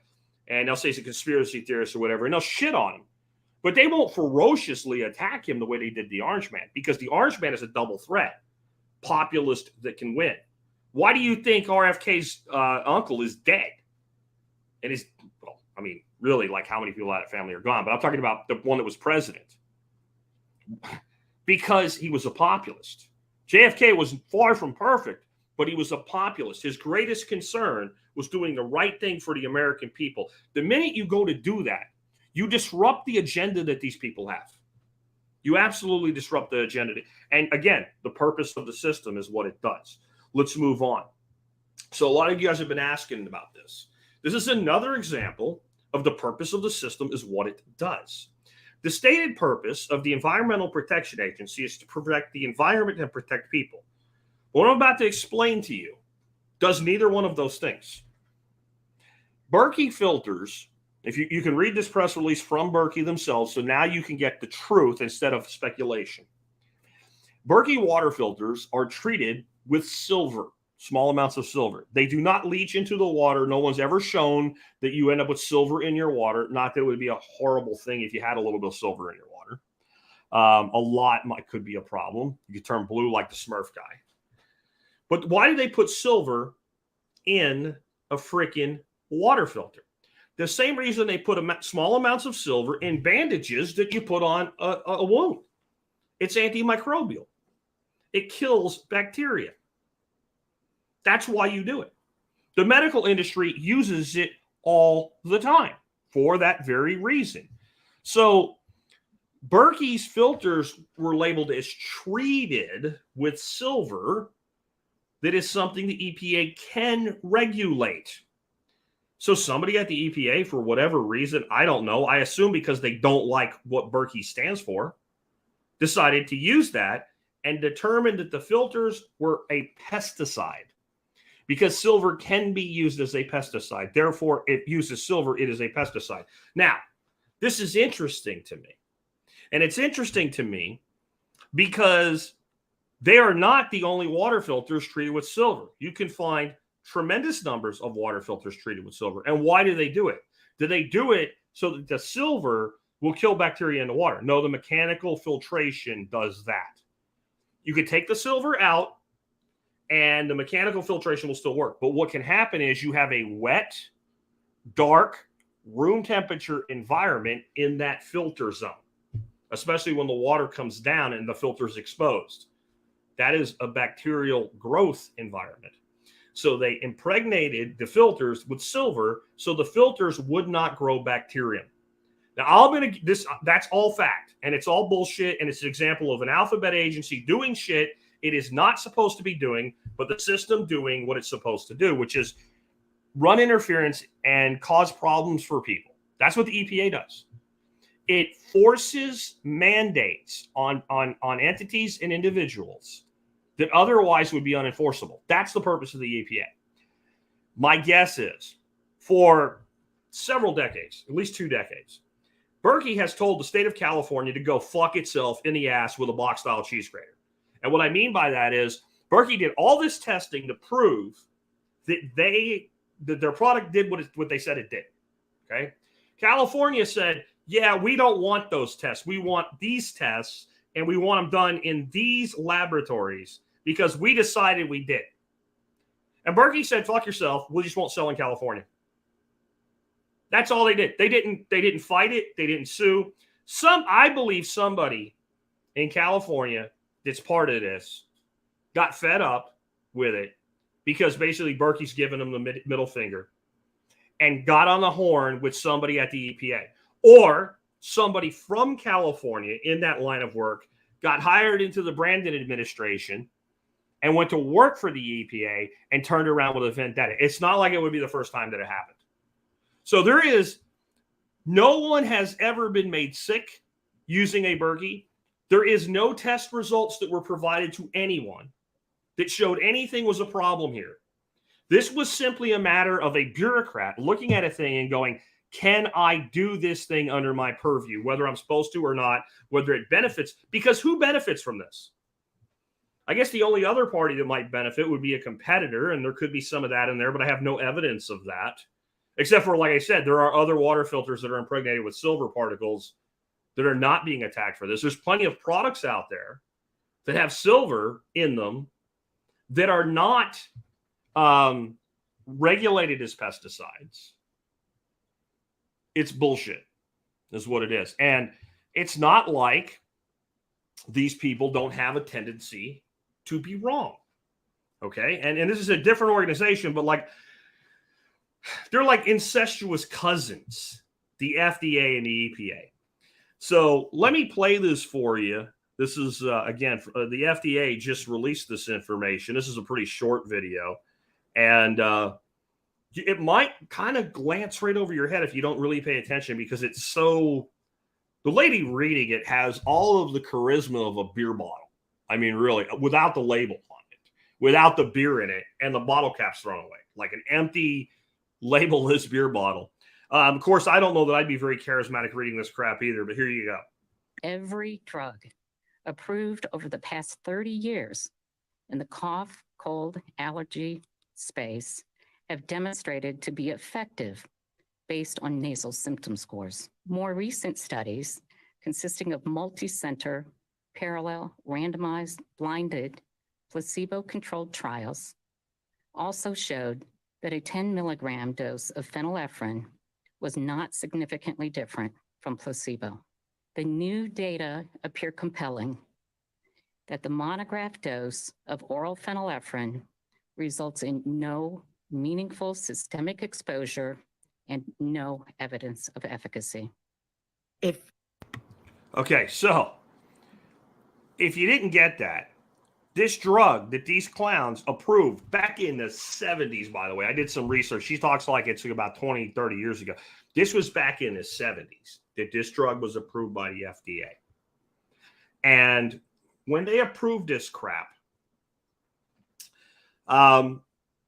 And they'll say he's a conspiracy theorist or whatever, and they'll shit on him. But they won't ferociously attack him the way they did the Orange Man, because the Orange Man is a double threat. Populist that can win. Why do you think RFK's uncle is dead? And is, well, I mean, really, like how many people out of family are gone? But I'm talking about the one that was president. Because he was a populist. JFK was far from perfect, but he was a populist. His greatest concern was doing the right thing for the American people. The minute you go to do that, you disrupt the agenda that these people have. You absolutely disrupt the agenda. And again, the purpose of the system is what it does. Let's move on. So a lot of you guys have been asking about this. This is another example of the purpose of the system is what it does. The stated purpose of the Environmental Protection Agency is to protect the environment and protect people. What I'm about to explain to you does neither one of those things. Berkey filters, if you can read this press release from Berkey themselves, so now you can get the truth instead of speculation. Berkey water filters are treated with silver, small amounts of silver. They do not leach into the water. No one's ever shown that you end up with silver in your water. Not that it would be a horrible thing if you had a little bit of silver in your water. A lot could be a problem. You could turn blue like the Smurf guy. But why do they put silver in a freaking water filter? The same reason they put small amounts of silver in bandages that you put on a wound. It's antimicrobial. It kills bacteria. That's why you do it. The medical industry uses it all the time for that very reason. So Berkey's filters were labeled as treated with silver. That is something the EPA can regulate. So somebody at the EPA, for whatever reason, I don't know, I assume because they don't like what Berkey stands for, decided to use that and determined that the filters were a pesticide. Because silver can be used as a pesticide. Therefore, it uses silver, it is a pesticide. Now, this is interesting to me. And it's interesting to me because they are not the only water filters treated with silver. You can find tremendous numbers of water filters treated with silver. And why do they do it? Do they do it so that the silver will kill bacteria in the water? No, the mechanical filtration does that. You could take the silver out and the mechanical filtration will still work. But what can happen is you have a wet, dark, room temperature environment in that filter zone, especially when the water comes down and the filter is exposed. That is a bacterial growth environment. So they impregnated the filters with silver so the filters would not grow bacterium. Now, that's all fact, and it's all bullshit, and it's an example of an alphabet agency doing shit it is not supposed to be doing, but the system doing what it's supposed to do, which is run interference and cause problems for people. That's what the EPA does. It forces mandates on entities and individuals that otherwise would be unenforceable. That's the purpose of the EPA. My guess is for several decades, at least 2 decades, Berkey has told the state of California to go fuck itself in the ass with a box-style cheese grater. And what I mean by that is Berkey did all this testing to prove that their product did what they said it did. Okay. California said, yeah, we don't want those tests. We want these tests, and we want them done in these laboratories because we decided we did. And Berkey said, fuck yourself. We just won't sell in California. That's all they did. They didn't fight it. They didn't sue. I believe somebody in California that's part of this got fed up with it because basically Berkey's giving them the middle finger and got on the horn with somebody at the EPA, or somebody from California in that line of work got hired into the Brandon administration and went to work for the EPA and turned around with a vendetta. It's not like it would be the first time that it happened. So no one has ever been made sick using a Berkey. There is no test results that were provided to anyone that showed anything was a problem here. This was simply a matter of a bureaucrat looking at a thing and going, can I do this thing under my purview, whether I'm supposed to or not, whether it benefits? Because who benefits from this? I guess the only other party that might benefit would be a competitor, and there could be some of that in there, but I have no evidence of that. Except for, like I said, there are other water filters that are impregnated with silver particles that are not being attacked for this. There's plenty of products out there that have silver in them that are not regulated as pesticides. It's bullshit, is what it is. And it's not like these people don't have a tendency to be wrong. Okay? And this is a different organization, but they're like incestuous cousins, the FDA and the EPA. So let me play this for you. This is, again, the FDA just released this information. This is a pretty short video. And it might kind of glance right over your head if you don't really pay attention, because it's so... The lady reading it has all of the charisma of a beer bottle. I mean, really, without the label on it, without the beer in it, and the bottle cap's thrown away. Like an empty, labelless beer bottle. Of course, I don't know that I'd be very charismatic reading this crap either, but here you go. Every drug approved over the past 30 years in the cough, cold, allergy space have demonstrated to be effective based on nasal symptom scores. More recent studies, consisting of multi-center, parallel, randomized, blinded, placebo-controlled trials, also showed that a 10 milligram dose of phenylephrine was not significantly different from placebo. The new data appear compelling that the monograph dose of oral phenylephrine results in no meaningful systemic exposure and no evidence of efficacy. Okay, so if you didn't get that, this drug that these clowns approved back in the 70s, by the way, I did some research. She talks like it's about 20, 30 years ago. This was back in the 70s that this drug was approved by the FDA. And when they approved this crap,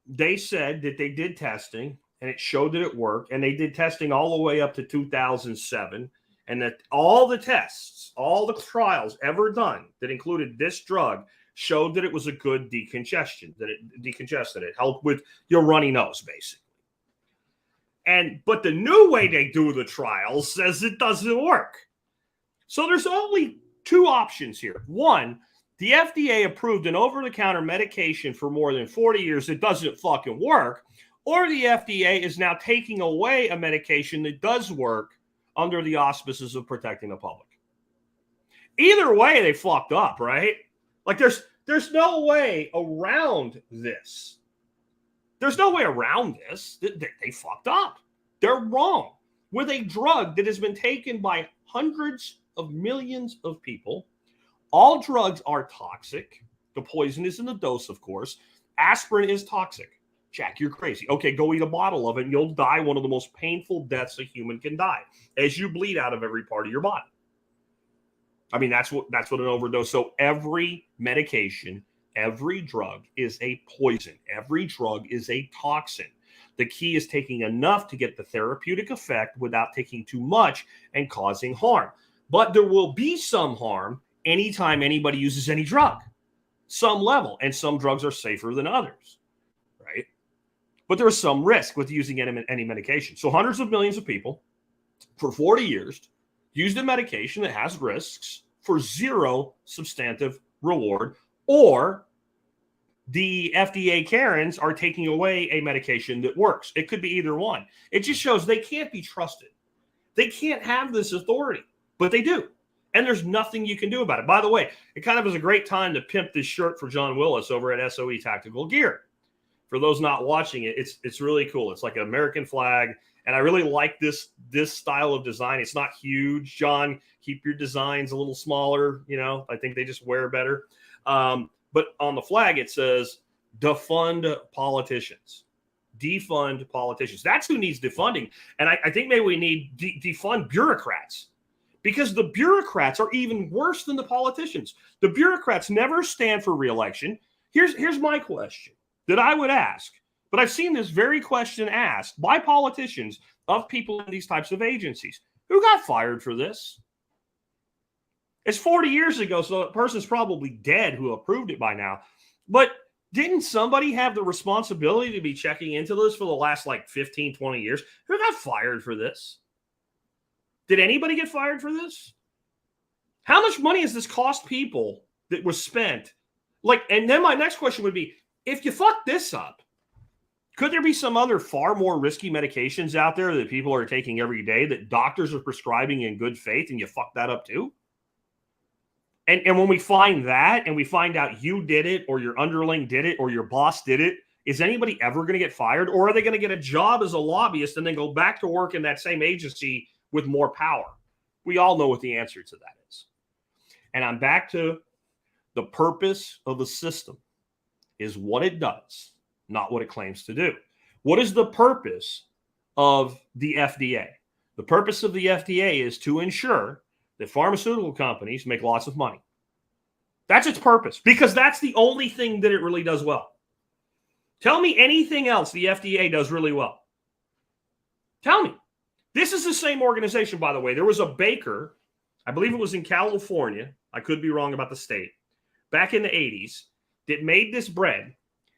they said that they did testing and it showed that it worked. And they did testing all the way up to 2007. And that all the tests, all the trials ever done that included this drug showed that it was a good decongestion, that it decongested. It helped with your runny nose, basically. But the new way they do the trials says it doesn't work. So there's only two options here. One, the FDA approved an over-the-counter medication for more than 40 years that doesn't fucking work, or the FDA is now taking away a medication that does work under the auspices of protecting the public. Either way, they fucked up, right? Like there's no way around this. There's no way around this. They fucked up. They're wrong. With a drug that has been taken by hundreds of millions of people, all drugs are toxic. The poison is in the dose, of course. Aspirin is toxic. Jack, you're crazy. Okay, go eat a bottle of it and you'll die one of the most painful deaths a human can die as you bleed out of every part of your body. I mean, that's what an overdose. So every medication, every drug is a poison. Every drug is a toxin. The key is taking enough to get the therapeutic effect without taking too much and causing harm. But there will be some harm anytime anybody uses any drug. some level, and some drugs are safer than others, right? But there is some risk with using any medication. So hundreds of millions of people for 40 years used a medication that has risks for zero substantive reward, or the FDA Karens are taking away a medication that works. It could be either one. It just shows they can't be trusted. They can't have this authority, but they do. And there's nothing you can do about it. By the way, it kind of is a great time to pimp this shirt for John Willis over at SOE Tactical Gear. For those not watching it, it's really cool. It's like an American flag. And I really like this style of design. It's not huge. John, keep your designs a little smaller. You know, I think they just wear better. But on the flag, it says, defund politicians. Defund politicians. That's who needs defunding. And I think maybe we need defund bureaucrats, because the bureaucrats are even worse than the politicians. The bureaucrats never stand for re-election. Here's my question that I would ask, but I've seen this very question asked by politicians of people in these types of agencies. Who got fired for this? It's 40 years ago, so the person's probably dead who approved it by now. But didn't somebody have the responsibility to be checking into this for the last 15, 20 years? Who got fired for this? Did anybody get fired for this? How much money has this cost people that was spent? And then my next question would be, if you fuck this up, could there be some other far more risky medications out there that people are taking every day that doctors are prescribing in good faith, and you fuck that up too? And when we find that, and we find out you did it, or your underling did it, or your boss did it, is anybody ever going to get fired? Or are they going to get a job as a lobbyist and then go back to work in that same agency with more power? We all know what the answer to that is. And I'm back to the purpose of the system is what it does, not what it claims to do. What is the purpose of the FDA? The purpose of the FDA is to ensure that pharmaceutical companies make lots of money. That's its purpose, because that's the only thing that it really does well. Tell me anything else the FDA does really well. Tell me. This is the same organization, by the way. There was a baker, I believe it was in California, I could be wrong about the state, back in the 80s, that made this bread,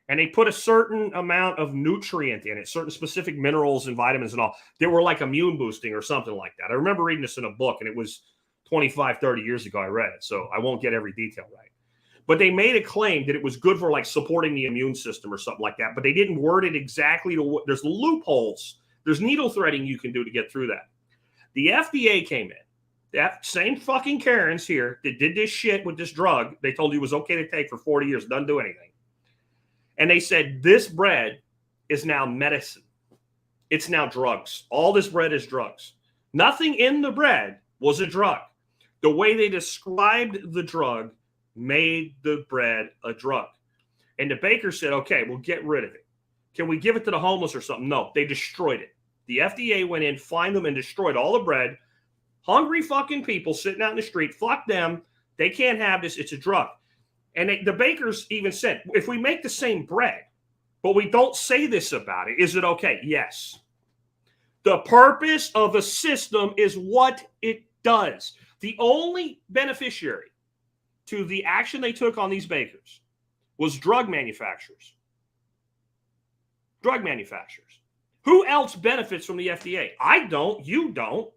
and they put a certain amount of nutrient in it, certain specific minerals and vitamins and all, that were like immune boosting or something like that. I remember reading this in a book, and it was 25, 30 years ago I read it, so I won't get every detail right. But they made a claim that it was good for supporting the immune system or something like that, but they didn't word it exactly to what, there's loopholes. There's needle threading you can do to get through that. The FDA came in. That same fucking Karens here that did this shit with this drug, they told you it was okay to take for 40 years, doesn't do anything. And they said, this bread is now medicine. It's now drugs. All this bread is drugs. Nothing in the bread was a drug. The way they described the drug made the bread a drug. And the baker said, okay, we'll get rid of it. Can we give it to the homeless or something? No, they destroyed it. The FDA went in, fined them, and destroyed all the bread. Hungry fucking people sitting out in the street, fuck them. They can't have this. It's a drug. And the bakers even said, if we make the same bread, but we don't say this about it, is it okay? Yes. The purpose of a system is what it does. The only beneficiary to the action they took on these bakers was drug manufacturers. Drug manufacturers. Who else benefits from the FDA? I don't. You don't.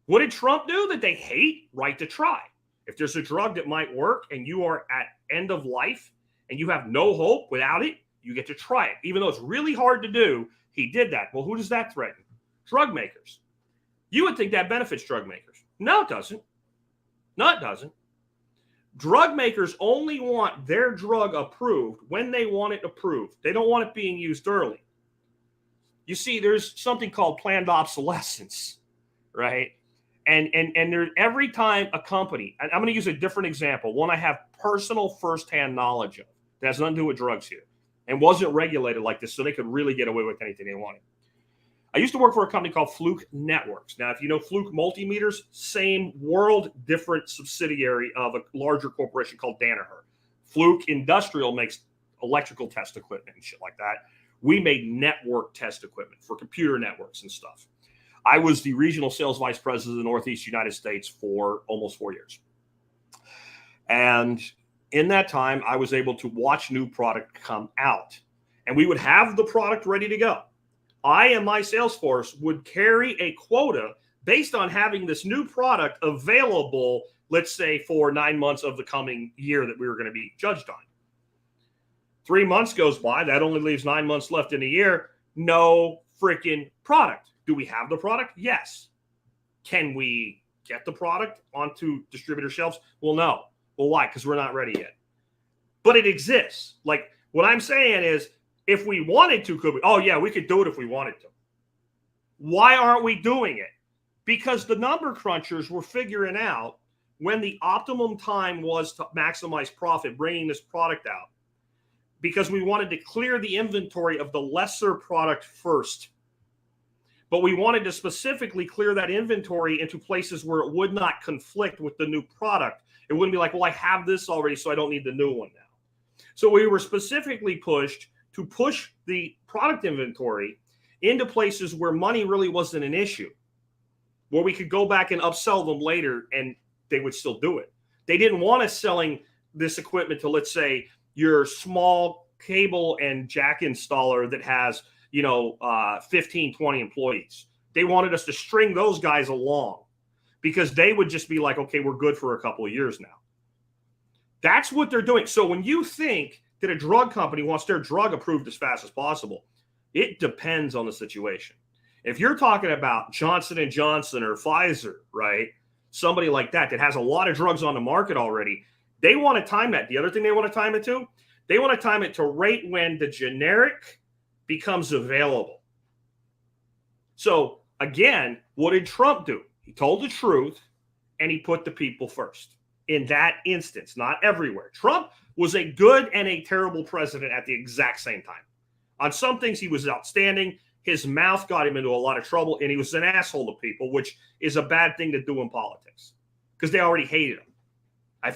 What did Trump do that they hate? Right to try. If there's a drug that might work and you are at end of life and you have no hope without it, you get to try it. Even though it's really hard to do, he did that. Well, who does that threaten? Drug makers. You would think that benefits drug makers. No, it doesn't. No, it doesn't. Drug makers only want their drug approved when they want it approved. They don't want it being used early. You see, there's something called planned obsolescence, right? And there, every time a company, and I'm going to use a different example, one I have personal firsthand knowledge of, that has nothing to do with drugs here, and wasn't regulated like this, so they could really get away with anything they wanted. I used to work for a company called Fluke Networks. Now, if you know Fluke Multimeters, same world, different subsidiary of a larger corporation called Danaher. Fluke Industrial makes electrical test equipment and shit like that. We made network test equipment for computer networks and stuff. I was the regional sales vice president of the Northeast United States for almost 4 years. And In that time, I was able to watch new product come out, and we would have the product ready to go. I and my sales force would carry a quota based on having this new product available, let's say, for 9 months of the coming year that we were going to be judged on. 3 months goes by. That only leaves 9 months left in the year. No freaking product. Do we have the product? Yes. Can we get the product onto distributor shelves? Well, no. Well, why? Because we're not ready yet. But it exists. Like, what I'm saying is, if we wanted to, could we? Oh, yeah, we could do it if we wanted to. Why aren't we doing it? Because the number crunchers were figuring out when the optimum time was to maximize profit, bringing this product out. Because we wanted to clear the inventory of the lesser product first. But we wanted to specifically clear that inventory into places where it would not conflict with the new product. It wouldn't be like, well, I have this already, so I don't need the new one now. So we were specifically pushed to push the product inventory into places where money really wasn't an issue, where we could go back and upsell them later and they would still do it. They didn't want us selling this equipment to, let's say, your small cable and jack installer that has, 15, 20 employees. They wanted us to string those guys along because they would just be like, okay, we're good for a couple of years now. That's what they're doing. So when you think that a drug company wants their drug approved as fast as possible, it depends on the situation. If you're talking about Johnson & Johnson or Pfizer, right, somebody like that has a lot of drugs on the market already, they want to time that. The other thing they want to time it to, they want to time it to right when the generic becomes available. So again, what did Trump do? He told the truth and he put the people first. In that instance, not everywhere. Trump was a good and a terrible president at the exact same time. On some things, he was outstanding. His mouth got him into a lot of trouble, and he was an asshole to people, which is a bad thing to do in politics because they already hated him.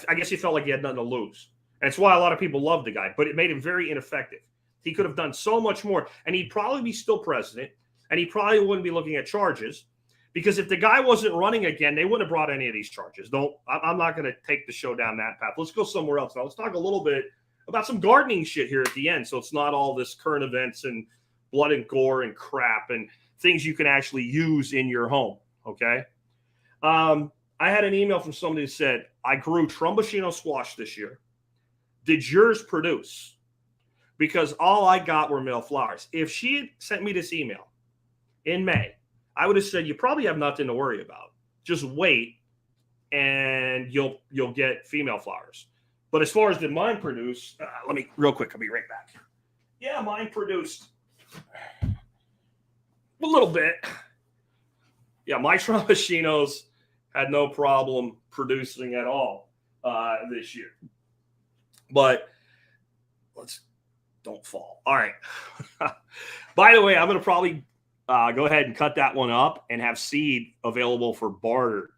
I guess he felt like he had nothing to lose. And it's why a lot of people loved the guy, but it made him very ineffective. He could have done so much more, and he'd probably be still president, and he probably wouldn't be looking at charges. Because if the guy wasn't running again, they wouldn't have brought any of these charges. I'm not going to take the show down that path. Let's go somewhere else now. Let's talk a little bit about some gardening shit here at the end. So it's not all this current events and blood and gore and crap and things you can actually use in your home. Okay. I had an email from somebody that said, I grew Trumbushino squash this year. Did yours produce? Because all I got were male flowers. If she had sent me this email in May, I would have said, you probably have nothing to worry about. Just wait and you'll get female flowers. But as far as did mine produce, let me real quick. I'll be right back. Yeah, mine produced a little bit. Yeah, my Trumbushinos had no problem producing at all this year. But don't fall. All right. By the way, I'm going to probably go ahead and cut that one up and have seed available for barter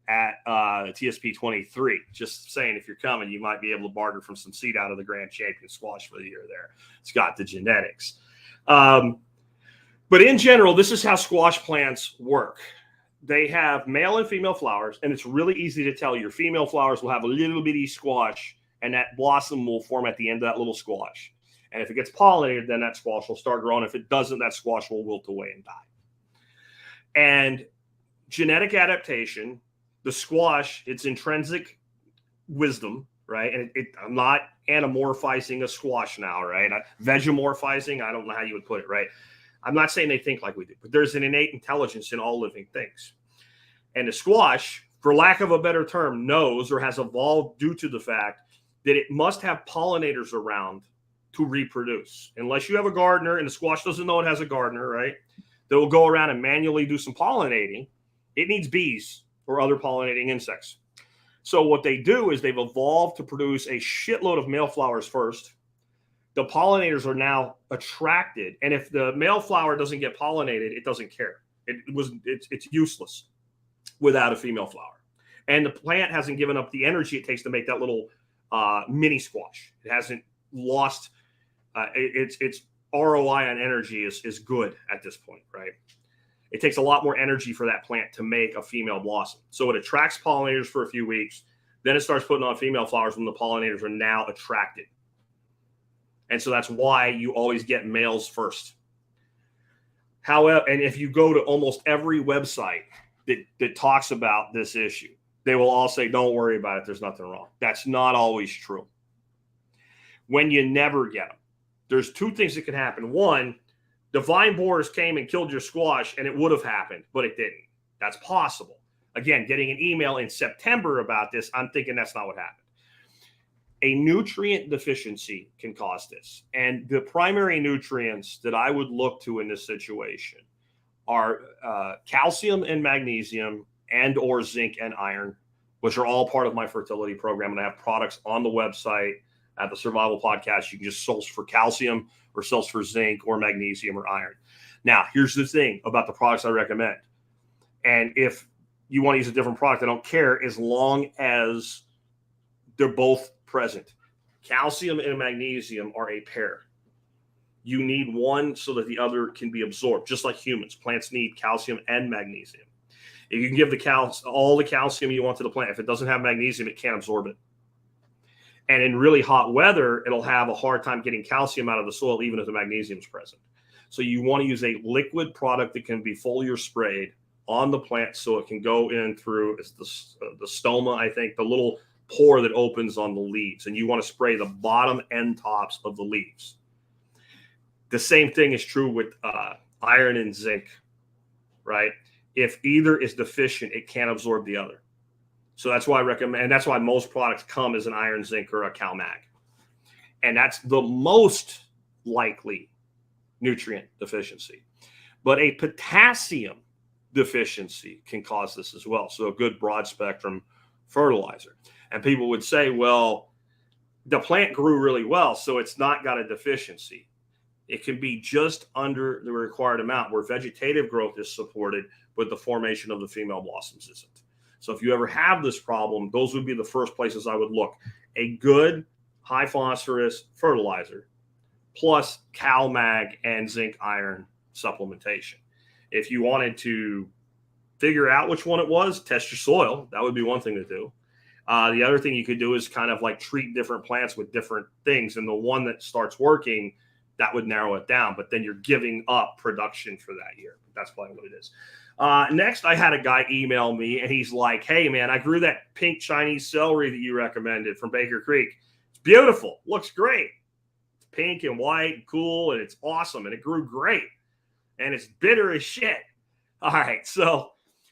at TSP 23. Just saying, if you're coming, you might be able to barter from some seed out of the Grand Champion squash for the year there. It's got the genetics. But in general, this is how squash plants work. They have male and female flowers, and it's really easy to tell. Your female flowers will have a little bitty squash, and that blossom will form at the end of that little squash. And if it gets pollinated, then that squash will start growing. If it doesn't, that squash will wilt away and die. And genetic adaptation, the squash, its intrinsic wisdom, right? And I'm not anamorphizing a squash now, right? Vegemorphizing, I don't know how you would put it, right? I'm not saying they think like we do, but there's an innate intelligence in all living things. And the squash, for lack of a better term, knows or has evolved due to the fact that it must have pollinators around to reproduce. Unless you have a gardener, and the squash doesn't know it has a gardener, right? That will go around and manually do some pollinating. It needs bees or other pollinating insects. So what they do is they've evolved to produce a shitload of male flowers first. The pollinators are now attracted, and if the male flower doesn't get pollinated, it doesn't care. It's useless without a female flower. And the plant hasn't given up the energy it takes to make that little mini squash. It hasn't lost its ROI on energy is good at this point, right? It takes a lot more energy for that plant to make a female blossom. So it attracts pollinators for a few weeks. Then it starts putting on female flowers when the pollinators are now attracted. And so that's why you always get males first. However, and if you go to almost every website that talks about this issue, they will all say, don't worry about it. There's nothing wrong. That's not always true. When you never get them, there's two things that can happen. One, the vine borers came and killed your squash, and it would have happened, but it didn't. That's possible. Again, getting an email in September about this, I'm thinking that's not what happened. A nutrient deficiency can cause this. And the primary nutrients that I would look to in this situation are calcium and magnesium and or zinc and iron, which are all part of my fertility program. And I have products on the website at the Survival Podcast. You can just search for calcium or search for zinc or magnesium or iron. Now, here's the thing about the products I recommend. And if you want to use a different product, I don't care as long as they're both present. Calcium and magnesium are a pair. You need one so that the other can be absorbed, just like humans. Plants need calcium and magnesium. If you can give all the calcium you want to the plant, if it doesn't have magnesium, it can't absorb it. And in really hot weather, it'll have a hard time getting calcium out of the soil, even if the magnesium is present. So you want to use a liquid product that can be foliar sprayed on the plant so it can go in through the stoma, I think, the little pore that opens on the leaves. And you want to spray the bottom end tops of the leaves. The same thing is true with iron and zinc, right? If either is deficient, it can't absorb the other. So that's why I recommend, and that's why most products come as an iron, zinc, or a CalMag. And that's the most likely nutrient deficiency. But a potassium deficiency can cause this as well. So a good broad spectrum fertilizer. And people would say, well, the plant grew really well, so it's not got a deficiency. It can be just under the required amount where vegetative growth is supported, but the formation of the female blossoms isn't. So if you ever have this problem, those would be the first places I would look. A good high phosphorus fertilizer plus CalMag and zinc iron supplementation. If you wanted to figure out which one it was, test your soil. That would be one thing to do. The other thing you could do is kind of like treat different plants with different things. And the one that starts working, that would narrow it down. But then you're giving up production for that year. That's probably what it is. Next, I had a guy email me, and he's like, hey, man, I grew that pink Chinese celery that you recommended from Baker Creek. It's beautiful. Looks great. It's pink and white and cool, and it's awesome, and it grew great. And it's bitter as shit. All right, so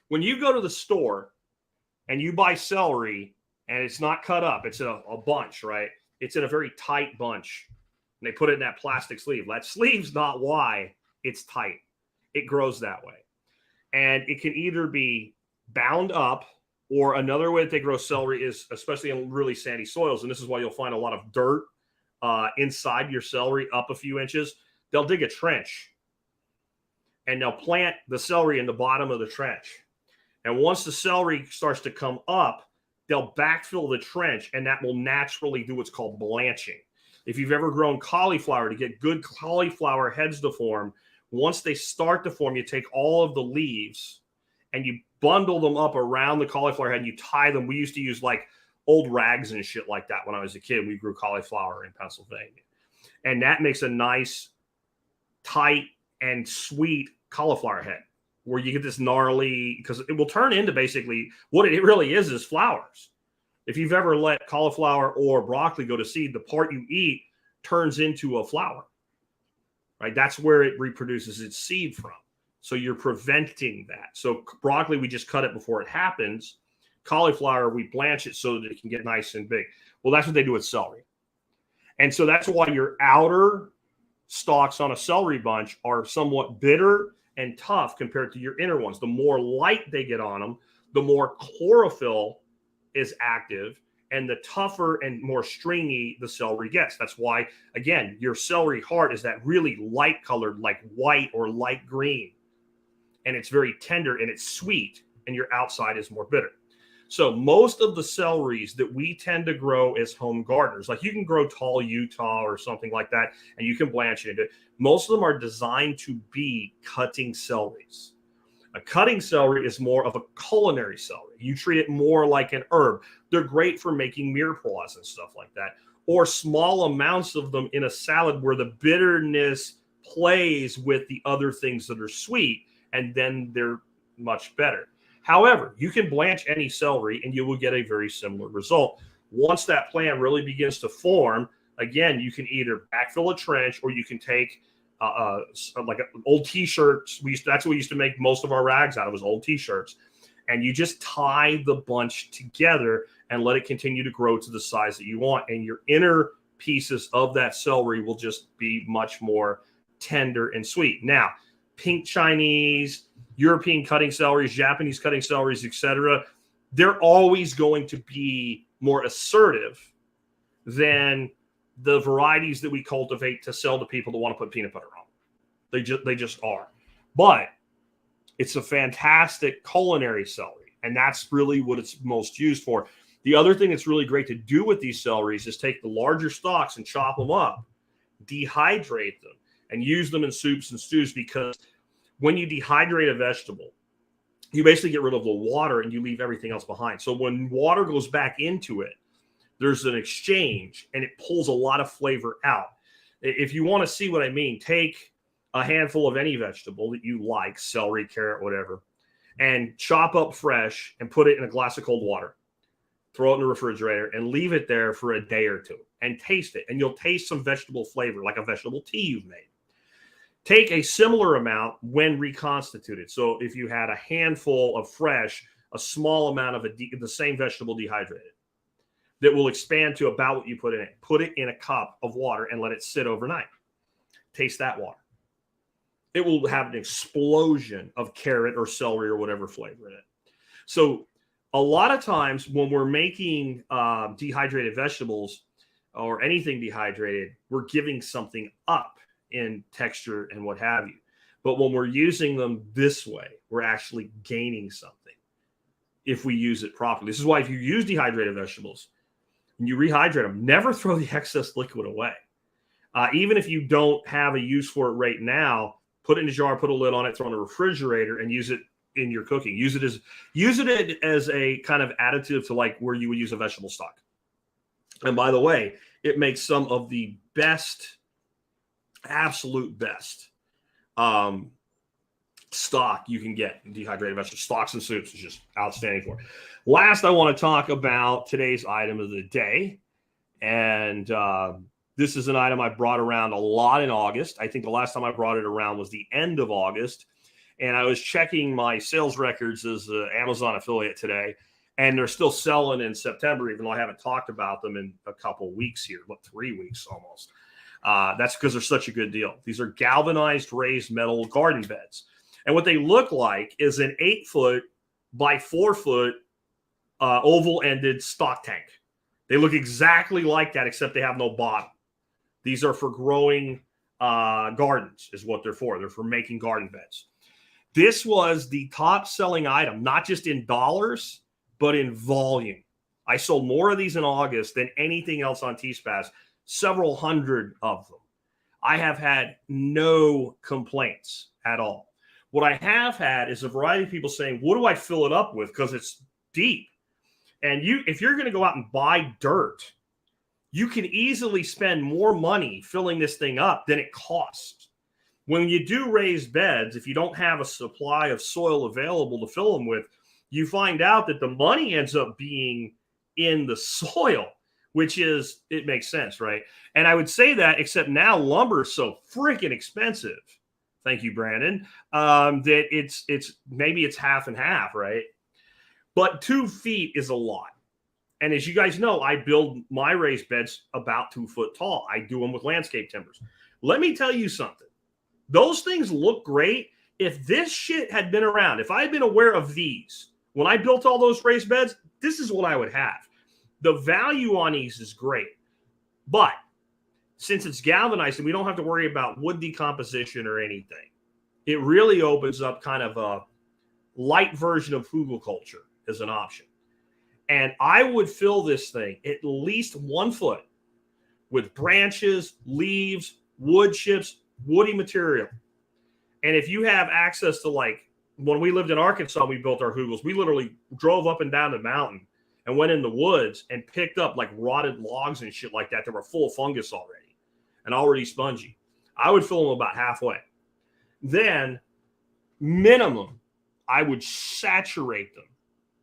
when you go to the store and you buy celery and it's not cut up, it's a bunch, right? It's in a very tight bunch. And they put it in that plastic sleeve. That sleeve's not why it's tight. It grows that way. And it can either be bound up, or another way that they grow celery is, especially in really sandy soils, and this is why you'll find a lot of dirt inside your celery up a few inches. They'll dig a trench, and they'll plant the celery in the bottom of the trench. And once the celery starts to come up, they'll backfill the trench, and that will naturally do what's called blanching. If you've ever grown cauliflower, to get good cauliflower heads to form, once they start to form, you take all of the leaves and you bundle them up around the cauliflower head and you tie them. We used to use like old rags and shit like that when I was a kid. We grew cauliflower in Pennsylvania. And that makes a nice, tight, and sweet cauliflower head where you get this gnarly, because it will turn into basically what it really is flowers. If you've ever let cauliflower or broccoli go to seed, the part you eat turns into a flower. Right? That's where it reproduces its seed from. So you're preventing that. So broccoli, we just cut it before it happens. Cauliflower, we blanch it so that it can get nice and big. Well, that's what they do with celery. And so that's why your outer stalks on a celery bunch are somewhat bitter and tough compared to your inner ones. The more light they get on them, the more chlorophyll is active, and the tougher and more stringy the celery gets. That's why, again, your celery heart is that really light colored, like white or light green. And it's very tender and it's sweet, and your outside is more bitter. So most of the celeries that we tend to grow as home gardeners, like you can grow tall Utah or something like that, and you can blanch it into it. Most of them are designed to be cutting celeries. A cutting celery is more of a culinary celery. You treat it more like an herb. They're great for making mirepoix and stuff like that, or small amounts of them in a salad where the bitterness plays with the other things that are sweet, and then they're much better. However, you can blanch any celery and you will get a very similar result. Once that plant really begins to form, again, you can either backfill a trench, or you can take like old t-shirts. That's what we used to make most of our rags out of, was old t-shirts. And you just tie the bunch together and let it continue to grow to the size that you want. And your inner pieces of that celery will just be much more tender and sweet. Now, pink Chinese, European cutting celeries, Japanese cutting celeries, etc., they're always going to be more assertive than the varieties that we cultivate to sell to people that want to put peanut butter on. They just are. But it's a fantastic culinary celery, and that's really what it's most used for. The other thing that's really great to do with these celeries is take the larger stalks and chop them up, dehydrate them, and use them in soups and stews, because when you dehydrate a vegetable, you basically get rid of the water and you leave everything else behind. So when water goes back into it, there's an exchange and it pulls a lot of flavor out. If you want to see what I mean, take a handful of any vegetable that you like, celery, carrot, whatever, and chop up fresh and put it in a glass of cold water. Throw it in the refrigerator and leave it there for a day or two and taste it. And you'll taste some vegetable flavor, like a vegetable tea you've made. Take a similar amount when reconstituted. So if you had a handful of fresh, a small amount of the same vegetable dehydrated, that will expand to about what you put in it. Put it in a cup of water and let it sit overnight. Taste that water. It will have an explosion of carrot or celery or whatever flavor in it. So a lot of times when we're making dehydrated vegetables or anything dehydrated, we're giving something up in texture and what have you. But when we're using them this way, we're actually gaining something if we use it properly. This is why if you use dehydrated vegetables and you rehydrate them, never throw the excess liquid away. Even if you don't have a use for it right now, put it in a jar, put a lid on it, throw it in a refrigerator, and use it in your cooking. Use it as a kind of additive to like where you would use a vegetable stock. And by the way, it makes some of the best, absolute best stock you can get. Dehydrated vegetable stocks and soups is just outstanding for it. Last, I want to talk about today's item of the day. And this is an item I brought around a lot in August. I think the last time I brought it around was the end of August. And I was checking my sales records as an Amazon affiliate today, and they're still selling in September, even though I haven't talked about them in a couple weeks here, 3 weeks almost. That's because they're such a good deal. These are galvanized raised metal garden beds. And what they look like is an 8-foot by 4-foot oval-ended stock tank. They look exactly like that, except they have no bottom. These are for growing gardens is what they're for. They're for making garden beds. This was the top-selling item, not just in dollars, but in volume. I sold more of these in August than anything else on T-Spaz, several hundred of them. I have had no complaints at all. What I have had is a variety of people saying, what do I fill it up with? Because it's deep. And if you're going to go out and buy dirt, you can easily spend more money filling this thing up than it costs. When you do raised beds, if you don't have a supply of soil available to fill them with, you find out that the money ends up being in the soil, which is, it makes sense, right? And I would say that, except now lumber is so freaking expensive. Thank you, Brandon. That it's maybe it's half and half, right? But 2 feet is a lot. And as you guys know, I build my raised beds about 2 foot tall. I do them with landscape timbers. Let me tell you something. Those things look great. If this shit had been around, if I had been aware of these, when I built all those raised beds, this is what I would have. The value on these is great. But since it's galvanized and we don't have to worry about wood decomposition or anything, it really opens up kind of a light version of hugelkultur as an option. And I would fill this thing at least 1 foot with branches, leaves, wood chips, woody material. And if you have access to like when we lived in Arkansas, we built our Hoogles. We literally drove up and down the mountain and went in the woods and picked up like rotted logs and shit like that that were full of fungus already and already spongy. I would fill them about halfway. Then, minimum, I would saturate them.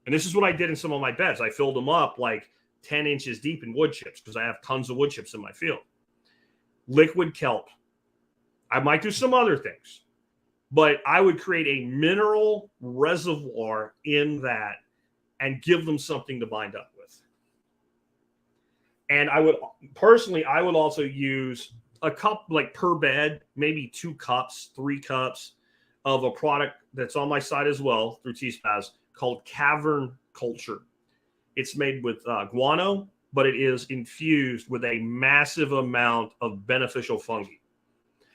And this is what I did in some of my beds. I filled them up like 10 inches deep in wood chips because I have tons of wood chips in my field. Liquid kelp. I might do some other things, but I would create a mineral reservoir in that and give them something to bind up with. And I would also use a cup like per bed, maybe 2 cups, 3 cups of a product that's on my site as well through T-Spaz called Cavern Culture. It's made with guano, but it is infused with a massive amount of beneficial fungi.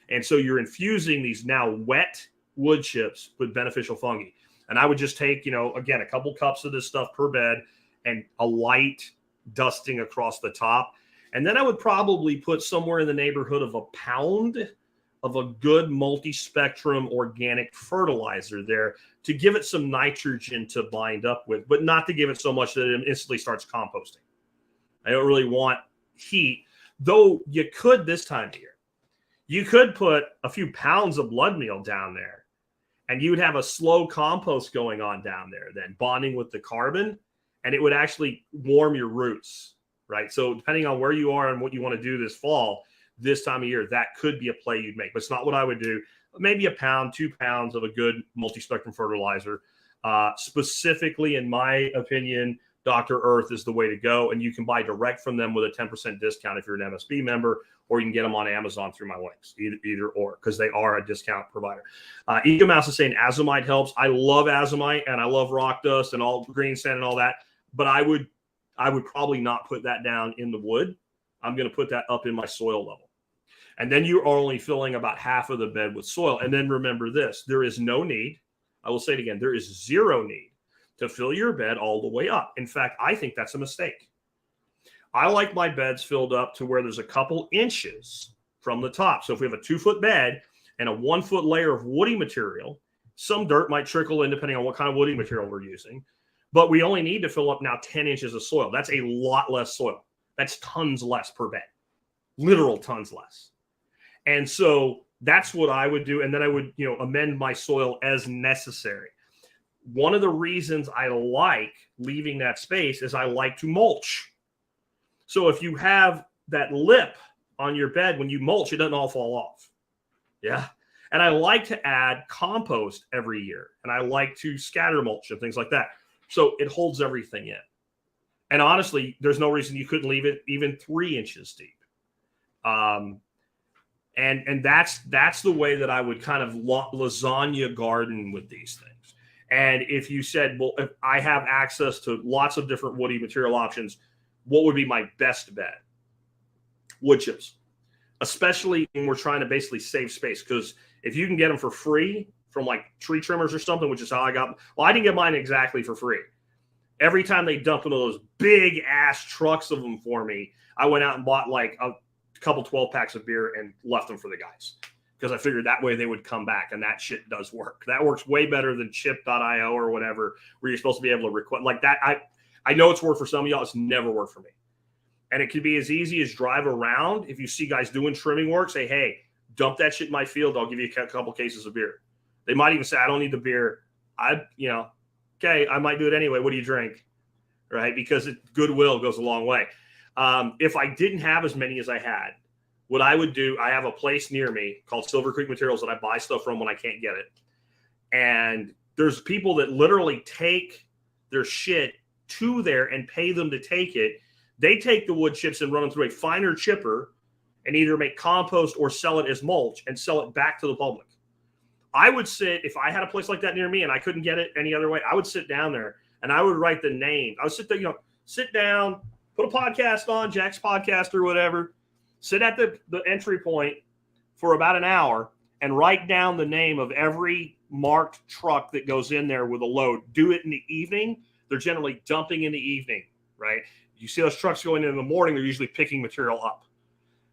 And so you're infusing these now wet wood chips with beneficial fungi. And I would just take, again, a couple cups of this stuff per bed and a light dusting across the top. And then I would probably put somewhere in the neighborhood of a pound of a good multi-spectrum organic fertilizer there to give it some nitrogen to bind up with, but not to give it so much that it instantly starts composting. I don't really want heat, though you could this time of year. You could put a few pounds of blood meal down there, and you would have a slow compost going on down there, then bonding with the carbon, and it would actually warm your roots, right? So depending on where you are and what you want to do this fall, this time of year, that could be a play you'd make, but it's not what I would do. Maybe a pound, 2 pounds of a good multi-spectrum fertilizer. Specifically, in my opinion, Dr. Earth is the way to go, and you can buy direct from them with a 10% discount if you're an MSB member, or you can get them on Amazon through my links, either or, because they are a discount provider. Ecomouse is saying azomite helps. I love azomite, and I love rock dust and all green sand and all that, but I would probably not put that down in the wood. I'm going to put that up in my soil level. And then you're only filling about half of the bed with soil. And then remember this, there is no need, I will say it again, there is zero need to fill your bed all the way up. In fact, I think that's a mistake. I like my beds filled up to where there's a couple inches from the top. So if we have a 2-foot bed and a 1-foot layer of woody material, some dirt might trickle in depending on what kind of woody material we're using, but we only need to fill up now 10 inches of soil. That's a lot less soil. That's tons less per bed, literal tons less. And so that's what I would do. And then I would, amend my soil as necessary. One of the reasons I like leaving that space is I like to mulch. So if you have that lip on your bed, when you mulch, it doesn't all fall off. Yeah. And I like to add compost every year. And I like to scatter mulch and things like that. So it holds everything in. And honestly, there's no reason you couldn't leave it even 3 inches deep. And that's the way that I would kind of lasagna garden with these things. And if you said, well, if I have access to lots of different woody material options, what would be my best bet? Wood chips, especially when we're trying to basically save space. Because if you can get them for free from like tree trimmers or something, which is how I got, well, I didn't get mine exactly for free. Every time they dumped one of those big ass trucks of them for me, I went out and bought like a couple 12 packs of beer and left them for the guys. Because I figured that way they would come back, and that shit does work. That works way better than chip.io or whatever, where you're supposed to be able to request like that. I know it's worked for some of y'all. It's never worked for me. And it could be as easy as drive around. If you see guys doing trimming work, say, hey, dump that shit in my field. I'll give you a couple cases of beer. They might even say, I don't need the beer. Okay, I might do it anyway. What do you drink? Right? Because goodwill goes a long way. If I didn't have as many as I had, what I would do, I have a place near me called Silver Creek Materials that I buy stuff from when I can't get it. And there's people that literally take their shit to there and pay them to take it. They take the wood chips and run them through a finer chipper and either make compost or sell it as mulch and sell it back to the public. I would sit, if I had a place like that near me and I couldn't get it any other way, I would sit down there and I would write the name. I would sit there, sit down, put a podcast on, Jack's podcast or whatever, sit at the entry point for about an hour and write down the name of every marked truck that goes in there with a load. Do it in the evening. They're generally dumping in the evening, right? You see those trucks going in the morning, they're usually picking material up.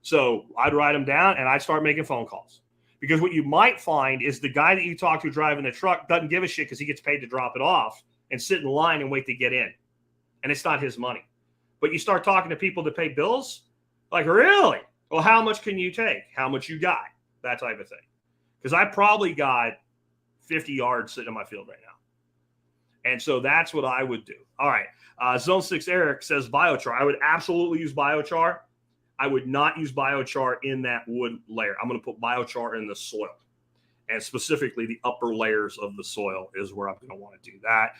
So I'd write them down and I'd start making phone calls. Because what you might find is the guy that you talk to driving the truck doesn't give a shit because he gets paid to drop it off and sit in line and wait to get in. And it's not his money. But you start talking to people that pay bills, like, really? Well, how much can you take? How much you got? That type of thing. Because I probably got 50 yards sitting in my field right now. And so that's what I would do. All right. Zone 6 Eric says biochar. I would absolutely use biochar. I would not use biochar in that wood layer. I'm going to put biochar in the soil. And specifically the upper layers of the soil is where I'm going to want to do that.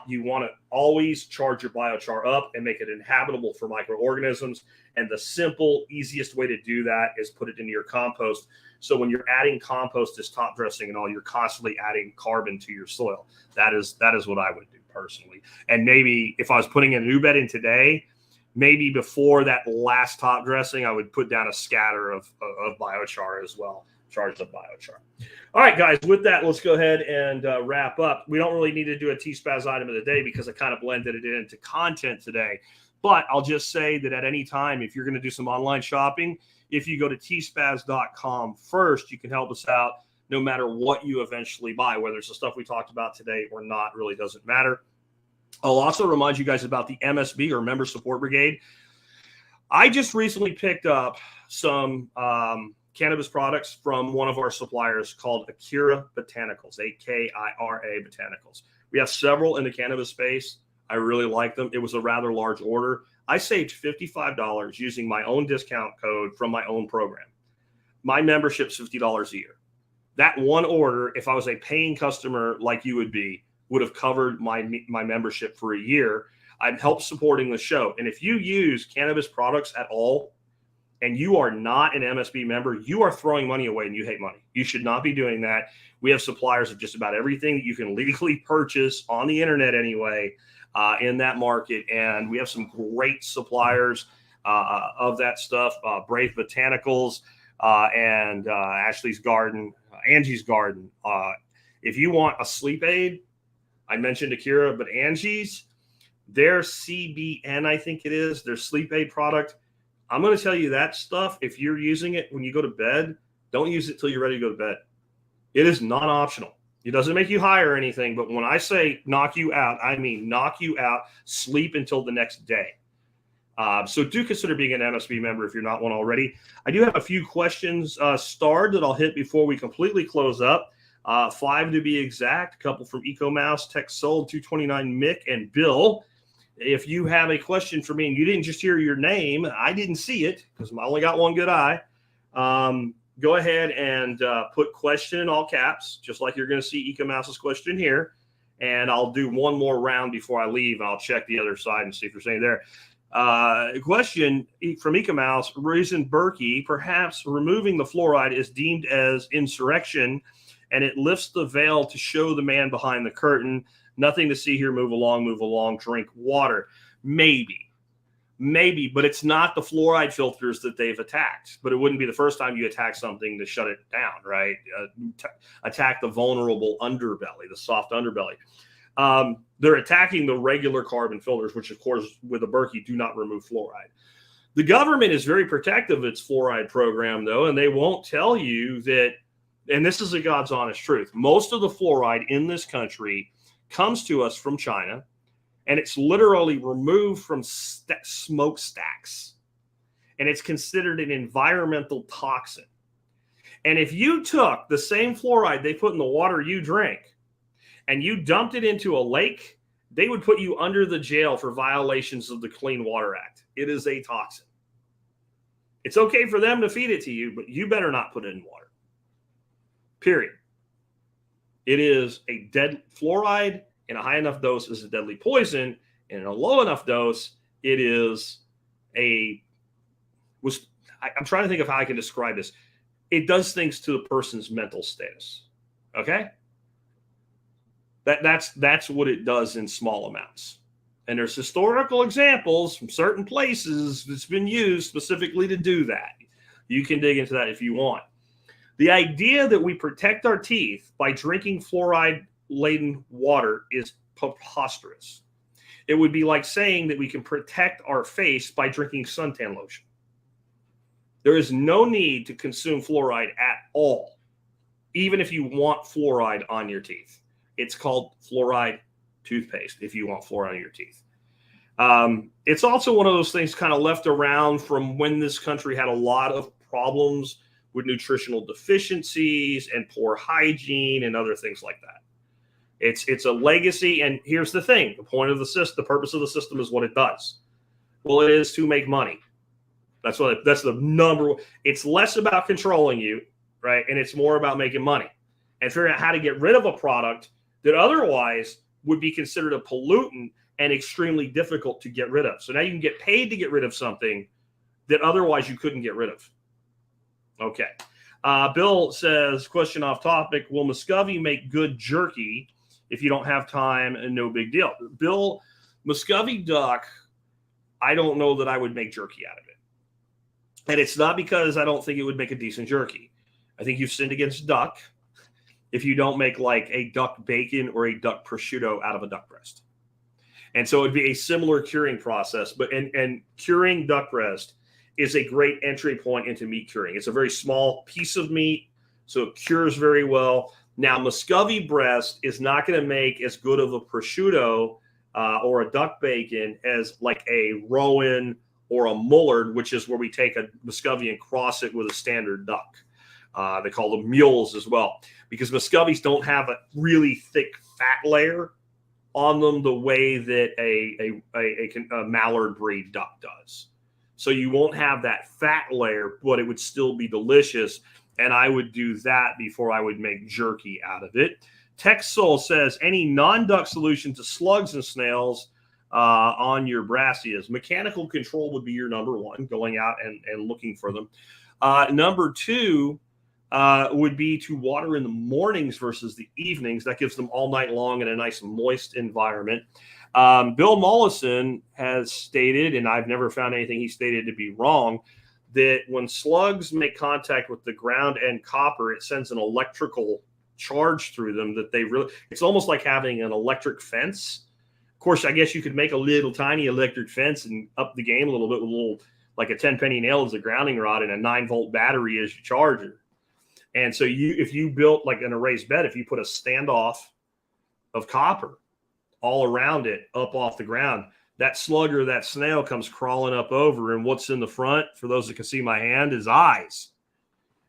You want to always charge your biochar up and make it inhabitable for microorganisms. And the simple, easiest way to do that is put it into your compost. So when you're adding compost as top dressing and all, you're constantly adding carbon to your soil. That is what I would do personally. And maybe if I was putting a new bed in today, maybe before that last top dressing, I would put down a scatter of biochar as well. Charge the biochar. All right, guys, with that, let's go ahead and wrap up. We don't really need to do a T-Spaz item of the day because I kind of blended it into content today. But I'll just say that at any time, if you're going to do some online shopping, if you go to tspaz.com first, you can help us out no matter what you eventually buy, whether it's the stuff we talked about today or not, really doesn't matter. I'll also remind you guys about the MSB or Member Support Brigade. I just recently picked up some cannabis products from one of our suppliers called Akira Botanicals, A-K-I-R-A Botanicals. We have several in the cannabis space. I really like them. It was a rather large order. I saved $55 using my own discount code from my own program. My membership's $50 a year. That one order, if I was a paying customer like you would be, would have covered my membership for a year. I'd help supporting the show. And if you use cannabis products at all, and you are not an MSB member, you are throwing money away and you hate money. You should not be doing that. We have suppliers of just about everything that you can legally purchase on the internet anyway in that market. And we have some great suppliers of that stuff. Brave Botanicals and Ashley's Garden, Angie's Garden. If you want a sleep aid, I mentioned Akira, but Angie's, their CBN, I think it is, their sleep aid product. I'm going to tell you that stuff, if you're using it when you go to bed, don't use it till you're ready to go to bed. It is non-optional. It doesn't make you high or anything, but when I say knock you out, I mean knock you out, sleep until the next day. So do consider being an MSB member if you're not one already. I do have a few questions starred that I'll hit before we completely close up. 5 to be exact, a couple from EcoMouse, Tech Sold, 229 Mick, and Bill. If you have a question for me and you didn't just hear your name, I didn't see it because I only got one good eye. Go ahead and put question in all caps, just like you're going to see EcoMouse's question here. And I'll do one more round before I leave, and I'll check the other side and see if there's any there. Question from EcoMouse, reason Berkey, perhaps removing the fluoride is deemed as insurrection, and it lifts the veil to show the man behind the curtain. Nothing to see here. Move along, drink water. Maybe, but it's not the fluoride filters that they've attacked. But it wouldn't be the first time you attack something to shut it down, right? Attack the vulnerable underbelly, the soft underbelly. They're attacking the regular carbon filters, which, of course, with the Berkey, do not remove fluoride. The government is very protective of its fluoride program, though, and they won't tell you that, and this is a God's honest truth, most of the fluoride in this country comes to us from China, and it's literally removed from smokestacks, and it's considered an environmental toxin. And if you took the same fluoride they put in the water you drink and you dumped it into a lake, they would put you under the jail for violations of the Clean Water Act. It is a toxin. It's okay for them to feed it to you, but you better not put it in water. Period. It is a dead fluoride in a high enough dose is a deadly poison, and in a low enough dose, it is I'm trying to think of how I can describe this. It does things to the person's mental status. Okay? That's what it does in small amounts. And there's historical examples from certain places that's been used specifically to do that. You can dig into that if you want. The idea that we protect our teeth by drinking fluoride-laden water is preposterous. It would be like saying that we can protect our face by drinking suntan lotion. There is no need to consume fluoride at all. even if you want fluoride on your teeth. It's called fluoride toothpaste if you want fluoride on your teeth. It's also one of those things kind of left around from when this country had a lot of problems with nutritional deficiencies and poor hygiene and other things like that. It's a legacy. And here's the thing. The point of the system, the purpose of the system is what it does. Well, it is to make money. That's the number one. It's less about controlling you, right? And it's more about making money and figuring out how to get rid of a product that otherwise would be considered a pollutant and extremely difficult to get rid of. So now you can get paid to get rid of something that otherwise you couldn't get rid of. Okay. Bill says, question off topic, will Muscovy make good jerky if you don't have time and no big deal? Bill, Muscovy duck, I don't know that I would make jerky out of it. And it's not because I don't think it would make a decent jerky. I think you've sinned against duck if you don't make like a duck bacon or a duck prosciutto out of a duck breast. And so it'd be a similar curing process, but and curing duck breast is a great entry point into meat curing. It's a very small piece of meat, so it cures very well. Now, Muscovy breast is not going to make as good of a prosciutto or a duck bacon as like a Rowan or a Mullard, which is where we take a Muscovy and cross it with a standard duck. They call them mules as well, because Muscovies don't have a really thick fat layer on them the way that a mallard breed duck does. So you won't have that fat layer, but it would still be delicious. And I would do that before I would make jerky out of it. Texel says, any non-duck solution to slugs and snails on your brassias? Mechanical control would be your number one, going out and looking for them. Number two would be to water in the mornings versus the evenings. That gives them all night long in a nice moist environment. Bill Mollison has stated, and I've never found anything he stated to be wrong, that when slugs make contact with the ground and copper, it sends an electrical charge through them that they really, it's almost like having an electric fence. Of course, I guess you could make a little tiny electric fence and up the game a little bit with a little, like a 10-penny nail as a grounding rod and a 9-volt battery as your charger. And so if you built like an raised bed, if you put a standoff of copper all around it up off the ground, that slug or that snail comes crawling up over, and what's in the front, for those that can see my hand, is eyes.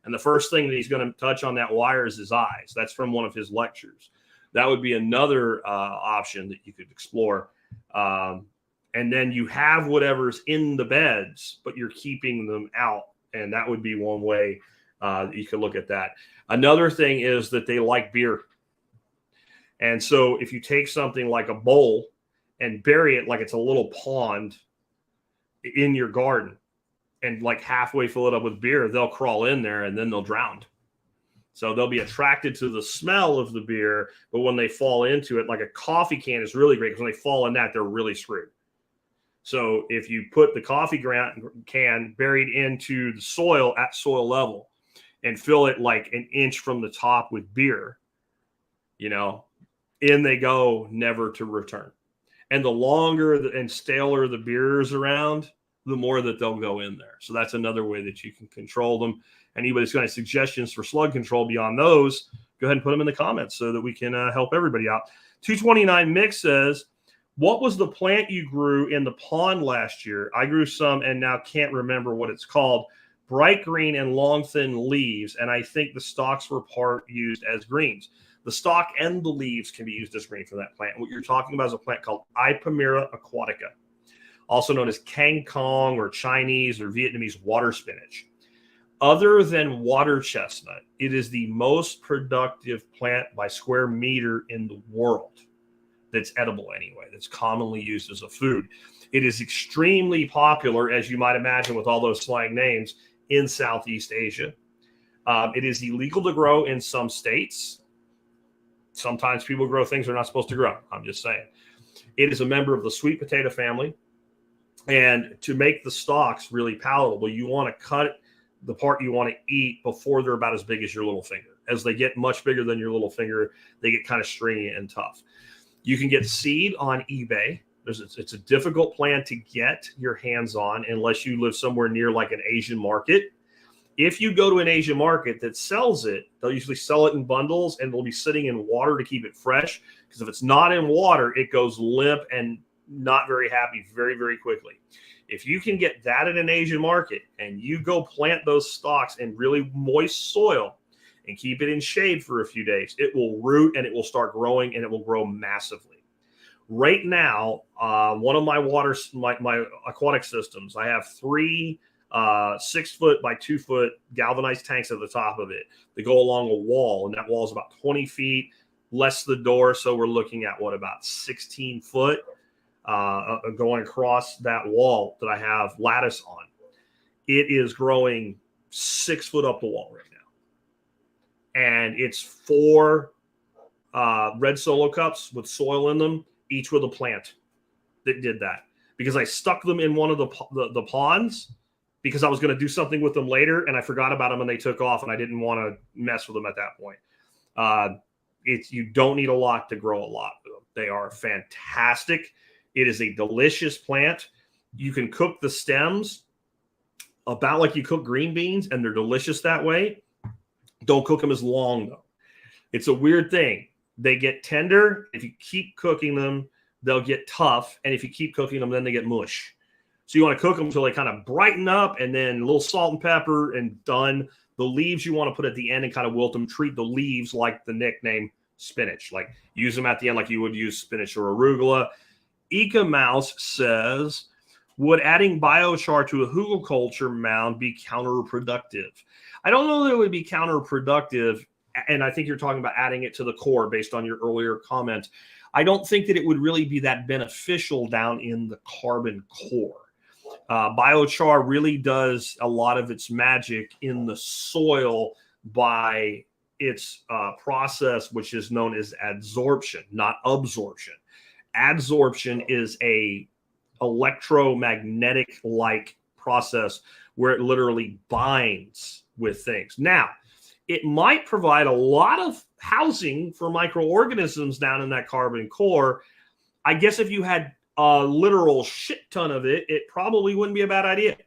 And the first thing that he's going to touch on that wire is his eyes. That's from one of his lectures. That would be another option that you could explore. And then you have whatever's in the beds, but you're keeping them out. And that would be one way you could look at that. Another thing is that they like beer. And so if you take something like a bowl and bury it like it's a little pond in your garden and like halfway fill it up with beer, they'll crawl in there and then they'll drown. So they'll be attracted to the smell of the beer, but when they fall into it, like a coffee can is really great because when they fall in that, they're really screwed. So if you put the coffee can buried into the soil at soil level and fill it like an inch from the top with beer, in they go, never to return. And the longer and staler the beer is around, the more that they'll go in there. So that's another way that you can control them. Anybody's got any suggestions for slug control beyond those, go ahead and put them in the comments so that we can help everybody out. 229 Mix says, what was the plant you grew in the pond last year? I grew some and now can't remember what it's called. Bright green and long, thin leaves, and I think the stalks were part used as greens. The stalk and the leaves can be used as green for that plant. What you're talking about is a plant called Epi-3377 aquatica, also known as kangkong or Chinese or Vietnamese water spinach. Other than water chestnut, it is the most productive plant by square meter in the world that's edible anyway, that's commonly used as a food. It is extremely popular, as you might imagine with all those slang names, in Southeast Asia. It is illegal to grow in some states. Sometimes people grow things they're not supposed to grow. I'm just saying. It is a member of the sweet potato family. And to make the stalks really palatable, you want to cut the part you want to eat before they're about as big as your little finger. As they get much bigger than your little finger, they get kind of stringy and tough. You can get seed on eBay. It's a difficult plant to get your hands on unless you live somewhere near like an Asian market. If you go to an Asian market that sells it, they'll usually sell it in bundles, and they'll be sitting in water to keep it fresh. Because if it's not in water, it goes limp and not very happy very, very quickly. If you can get that in an Asian market and you go plant those stalks in really moist soil and keep it in shade for a few days, it will root and it will start growing, and it will grow massively. Right now, one of my my aquatic systems, I have 3 6 foot by 2 foot galvanized tanks at the top of it. They go along a wall, and that wall is about 20 feet, less the door. So we're looking at about 16 foot going across that wall that I have lattice on. It is growing 6 foot up the wall right now. And it's 4 red solo cups with soil in them, each with a plant that did that. Because I stuck them in one of the ponds, because I was going to do something with them later, and I forgot about them and they took off, and I didn't want to mess with them at that point. You don't need a lot to grow a lot of them. They are fantastic. It is a delicious plant. You can cook the stems about like you cook green beans, and they're delicious that way. Don't cook them as long, though. It's a weird thing. They get tender. If you keep cooking them, they'll get tough. And if you keep cooking them, then they get mush. So you want to cook them until they kind of brighten up, and then a little salt and pepper, and done. The leaves you want to put at the end and kind of wilt them. Treat the leaves like the nickname spinach. Like use them at the end like you would use spinach or arugula. Eka Mouse says, would adding biochar to a hugelkultur mound be counterproductive? I don't know that it would be counterproductive, and I think you're talking about adding it to the core based on your earlier comment. I don't think that it would really be that beneficial down in the carbon core. Biochar really does a lot of its magic in the soil by its process, which is known as adsorption, not absorption. Adsorption is a electromagnetic-like process where it literally binds with things. Now, it might provide a lot of housing for microorganisms down in that carbon core. I guess if you had a literal shit ton of it, it probably wouldn't be a bad idea.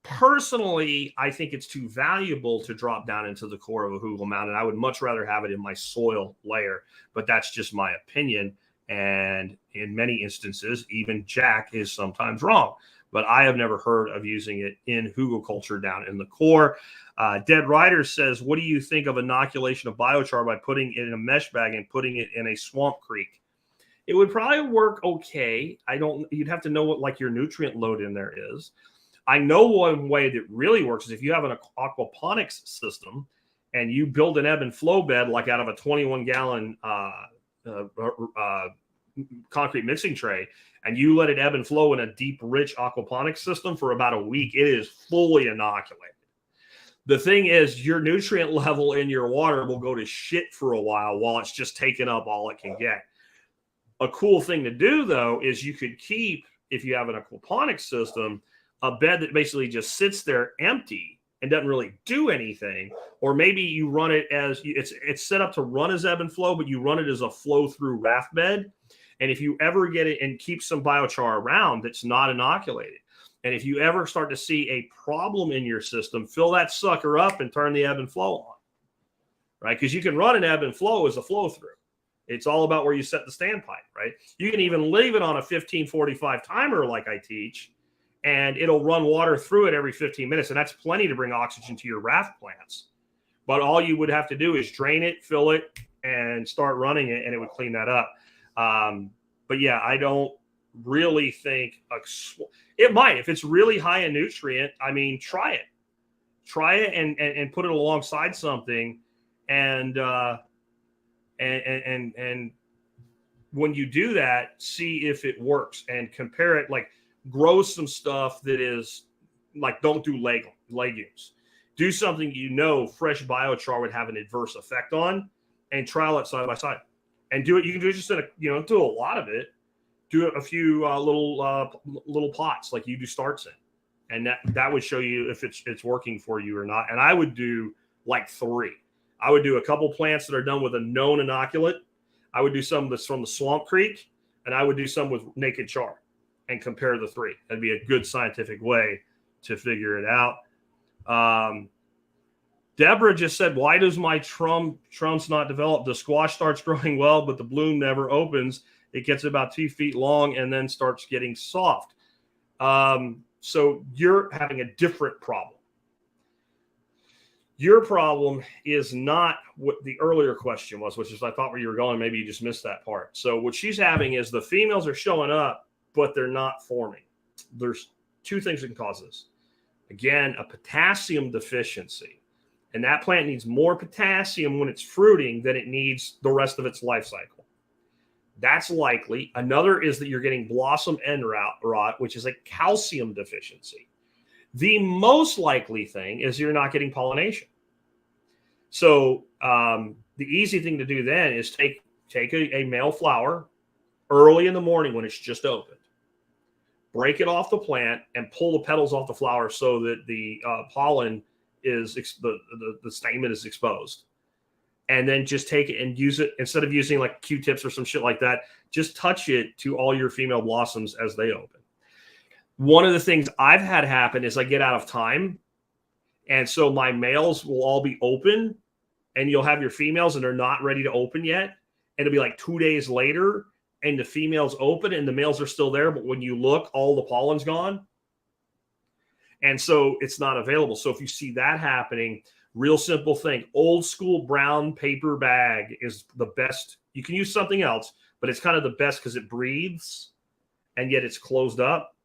Personally, I think it's too valuable to drop down into the core of a hugel mound, and I would much rather have it in my soil layer, but that's just my opinion. And in many instances, even Jack is sometimes wrong, but I have never heard of using it in hugelkultur down in the core. Dead Rider says, what do you think of inoculation of biochar by putting it in a mesh bag and putting it in a swamp creek? It would probably work okay. You'd have to know what like your nutrient load in there is. I know one way that really works is if you have an aquaponics system and you build an ebb and flow bed like out of a 21-gallon concrete mixing tray, and you let it ebb and flow in a deep, rich aquaponics system for about a week, it is fully inoculated. The thing is, your nutrient level in your water will go to shit for a while it's just taking up all it can get. A cool thing to do, though, is you could keep, if you have an aquaponics system, a bed that basically just sits there empty and doesn't really do anything. Or maybe you run it as, it's set up to run as ebb and flow, but you run it as a flow-through raft bed. And if you ever get it and keep some biochar around that's not inoculated, and if you ever start to see a problem in your system, fill that sucker up and turn the ebb and flow on, right? Because you can run an ebb and flow as a flow-through. It's all about where you set the standpipe, right? You can even leave it on a 1545 timer like I teach, and it'll run water through it every 15 minutes, and that's plenty to bring oxygen to your raft plants. But all you would have to do is drain it, fill it, and start running it, and it would clean that up. But yeah, I don't really think it might. If it's really high in nutrient, I mean, try it and put it alongside something, and when you do that, see if it works and compare it. Like, grow some stuff that is like, don't do legumes. Do something fresh biochar would have an adverse effect on, and trial it side by side. And do it. You can do it just in do a lot of it. Do a few little pots like you do starts in, and that would show you if it's working for you or not. And I would do like 3. I would do a couple plants that are done with a known inoculant. I would do some that's from the swamp creek, and I would do some with naked char, and compare the 3. That'd be a good scientific way to figure it out. Deborah just said, why does my trunks not develop? The squash starts growing well, but the bloom never opens. It gets about 2 feet long and then starts getting soft. So you're having a different problem. Your problem is not what the earlier question was, which is I thought where you were going. Maybe you just missed that part. So what she's having is the females are showing up, but they're not forming. There's 2 things that can cause this. Again, a potassium deficiency. And that plant needs more potassium when it's fruiting than it needs the rest of its life cycle. That's likely. Another is that you're getting blossom end rot, which is a calcium deficiency. The most likely thing is you're not getting pollination. So the easy thing to do then is take a male flower early in the morning when it's just opened, break it off the plant, and pull the petals off the flower so that the pollen is the stamen is exposed. And then just take it and use it instead of using like Q-tips or some shit like that. Just touch it to all your female blossoms as they open. One of the things I've had happen is I get out of time. And so my males will all be open and you'll have your females and they're not ready to open yet. And it'll be like 2 days later and the females open and the males are still there. But when you look, all the pollen's gone. And so it's not available. So if you see that happening, real simple thing, old school brown paper bag is the best. You can use something else, but it's kind of the best because it breathes and yet it's closed up.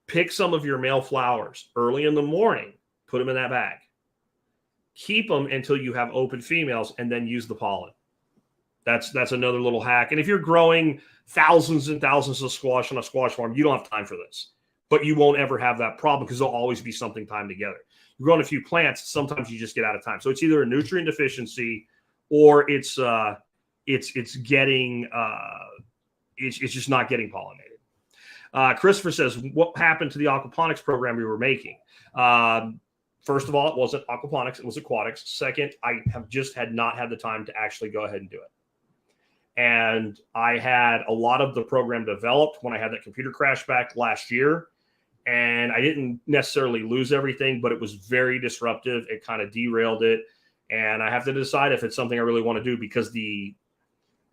Pick some of your male flowers early in the morning, put them in that bag. Keep them until you have open females and then use the pollen. That's another little hack. And if you're growing thousands and thousands of squash on a squash farm, you don't have time for this. But you won't ever have that problem because there'll always be something timed together. You're growing a few plants, sometimes you just get out of time. So it's either a nutrient deficiency or it's just not getting pollinated. Christopher says, what happened to the aquaponics program we were making? First of all, it wasn't aquaponics, it was aquatics. Second, I have just not had the time to actually go ahead and do it. And I had a lot of the program developed when I had that computer crash back last year. And I didn't necessarily lose everything, but it was very disruptive. It kind of derailed it. And I have to decide if it's something I really want to do because the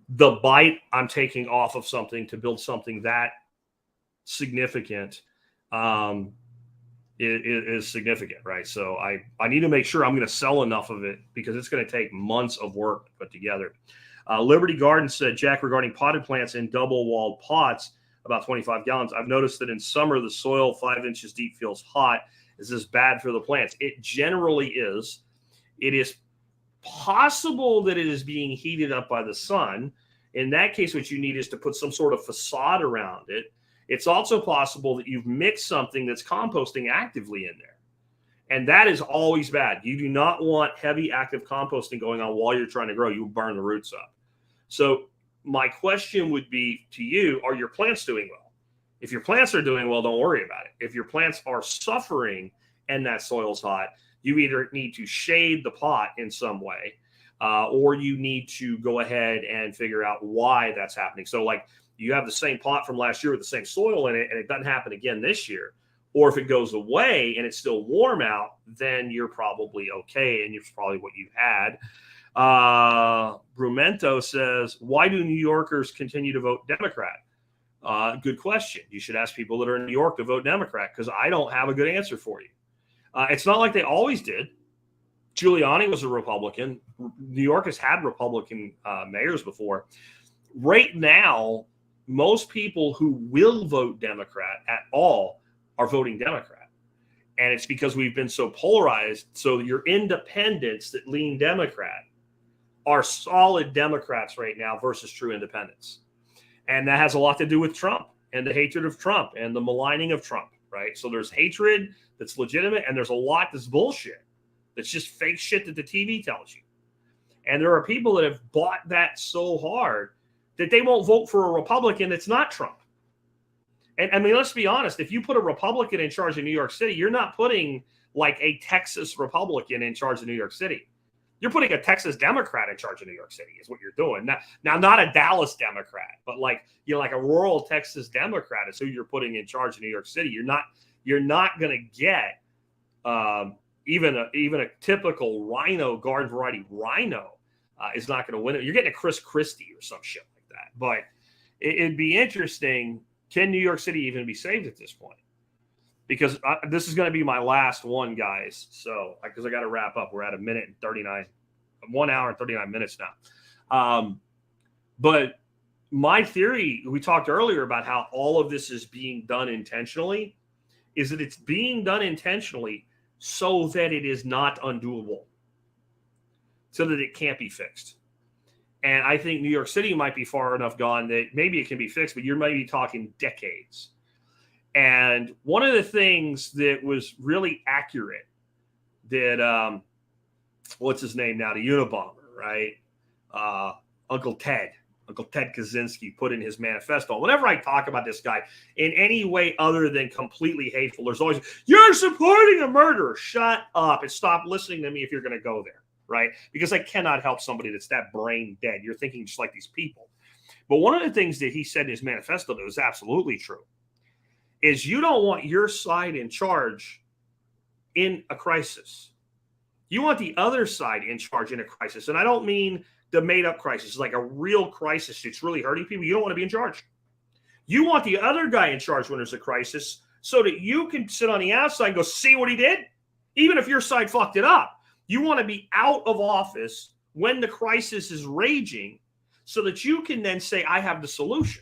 bite I'm taking off of something to build something that significant is significant, right? So I need to make sure I'm going to sell enough of it because it's going to take months of work to put together. Liberty Garden said, Jack, regarding potted plants in double-walled pots, about 25 gallons, I've noticed that in summer, the soil 5 inches deep feels hot. Is this bad for the plants? It generally is. It is possible that it is being heated up by the sun. In that case, what you need is to put some sort of facade around it. It's also possible that you've mixed something that's composting actively in there. And that is always bad. You do not want heavy active composting going on while you're trying to grow. You'll burn the roots up. So my question would be to you, are your plants doing well? If your plants are doing well, don't worry about it. If your plants are suffering and that soil's hot, you either need to shade the pot in some way, or you need to go ahead and figure out why that's happening. So like you have the same pot from last year with the same soil in it, and it doesn't happen again this year. Or if it goes away and it's still warm out, then you're probably okay, and it's probably what you had. Brumento says, why do New Yorkers continue to vote Democrat? Good question. You should ask people that are in New York to vote Democrat because I don't have a good answer for you. It's not like they always did. Giuliani was a Republican. New York has had Republican mayors before. Right now, most people who will vote Democrat at all are voting Democrat. And it's because we've been so polarized. So your independents that lean Democrat are solid Democrats right now versus true independents. And that has a lot to do with Trump and the hatred of Trump and the maligning of Trump, right? So there's hatred that's legitimate and there's a lot that's bullshit. That's just fake shit that the TV tells you. And there are people that have bought that so hard that they won't vote for a Republican that's not Trump. And I mean, let's be honest. If you put a Republican in charge of New York City, you're not putting like a Texas Republican in charge of New York City. You're putting a Texas Democrat in charge of New York City is what you're doing. Now not a Dallas Democrat, but like a rural Texas Democrat is who you're putting in charge of New York City. You're not going to get even a typical rhino, garden variety rhino, is not going to win it. You're getting a Chris Christie or some shit like that. But it'd be interesting. Can New York City even be saved at this point? Because this is going to be my last one, guys. So, because I got to wrap up. We're at 1 hour and 39 minutes now. But my theory, we talked earlier about how all of this is being done intentionally, is that it's being done intentionally so that it is not undoable, so that it can't be fixed. And I think New York City might be far enough gone that maybe it can be fixed, but you're maybe talking decades. And one of the things that was really accurate that, what's his name now? The Unabomber, right? Uncle Ted Kaczynski put in his manifesto. Whenever I talk about this guy in any way other than completely hateful, there's always, you're supporting a murderer. Shut up and stop listening to me if you're going to go there, right? Because I cannot help somebody that's that brain dead. You're thinking just like these people. But one of the things that he said in his manifesto that was absolutely true is you don't want your side in charge in a crisis. You want the other side in charge in a crisis. And I don't mean the made-up crisis, like a real crisis that's really hurting people. You don't want to be in charge. You want the other guy in charge when there's a crisis so that you can sit on the outside and go, see what he did? Even if your side fucked it up. You want to be out of office when the crisis is raging so that you can then say, I have the solution.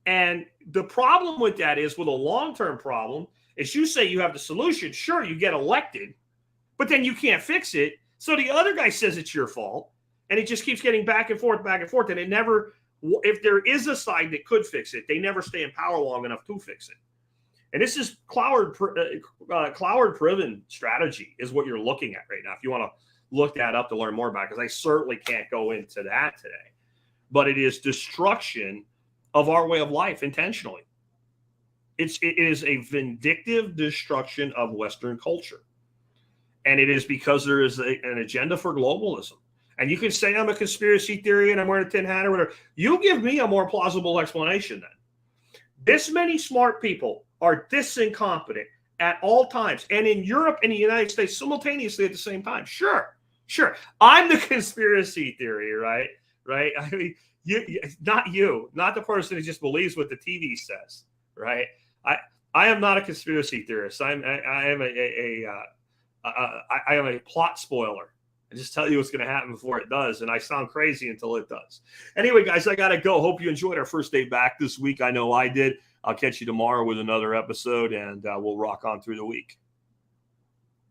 And the problem with that is, with a long-term problem, is you say you have the solution. Sure, you get elected, but then you can't fix it. So the other guy says it's your fault, and it just keeps getting back and forth, and it never, if there is a side that could fix it, they never stay in power long enough to fix it. And this is Cloward-Priven strategy is what you're looking at right now. If you want to look that up to learn more about it, because I certainly can't go into that today. But it is destruction of our way of life intentionally. It is a vindictive destruction of Western culture. And it is because there is an agenda for globalism. And you can say I'm a conspiracy theory and I'm wearing a tin hat or whatever. You give me a more plausible explanation then. This many smart people are this incompetent at all times. And in Europe and the United States simultaneously at the same time. Sure. I'm the conspiracy theory, right? I mean, not the person who just believes what the TV says, right? I am not a conspiracy theorist. I am a plot spoiler. I just tell you what's going to happen before it does, and I sound crazy until it does. Anyway, guys, I got to go. Hope you enjoyed our first day back this week. I know I did. I'll catch you tomorrow with another episode, and we'll rock on through the week.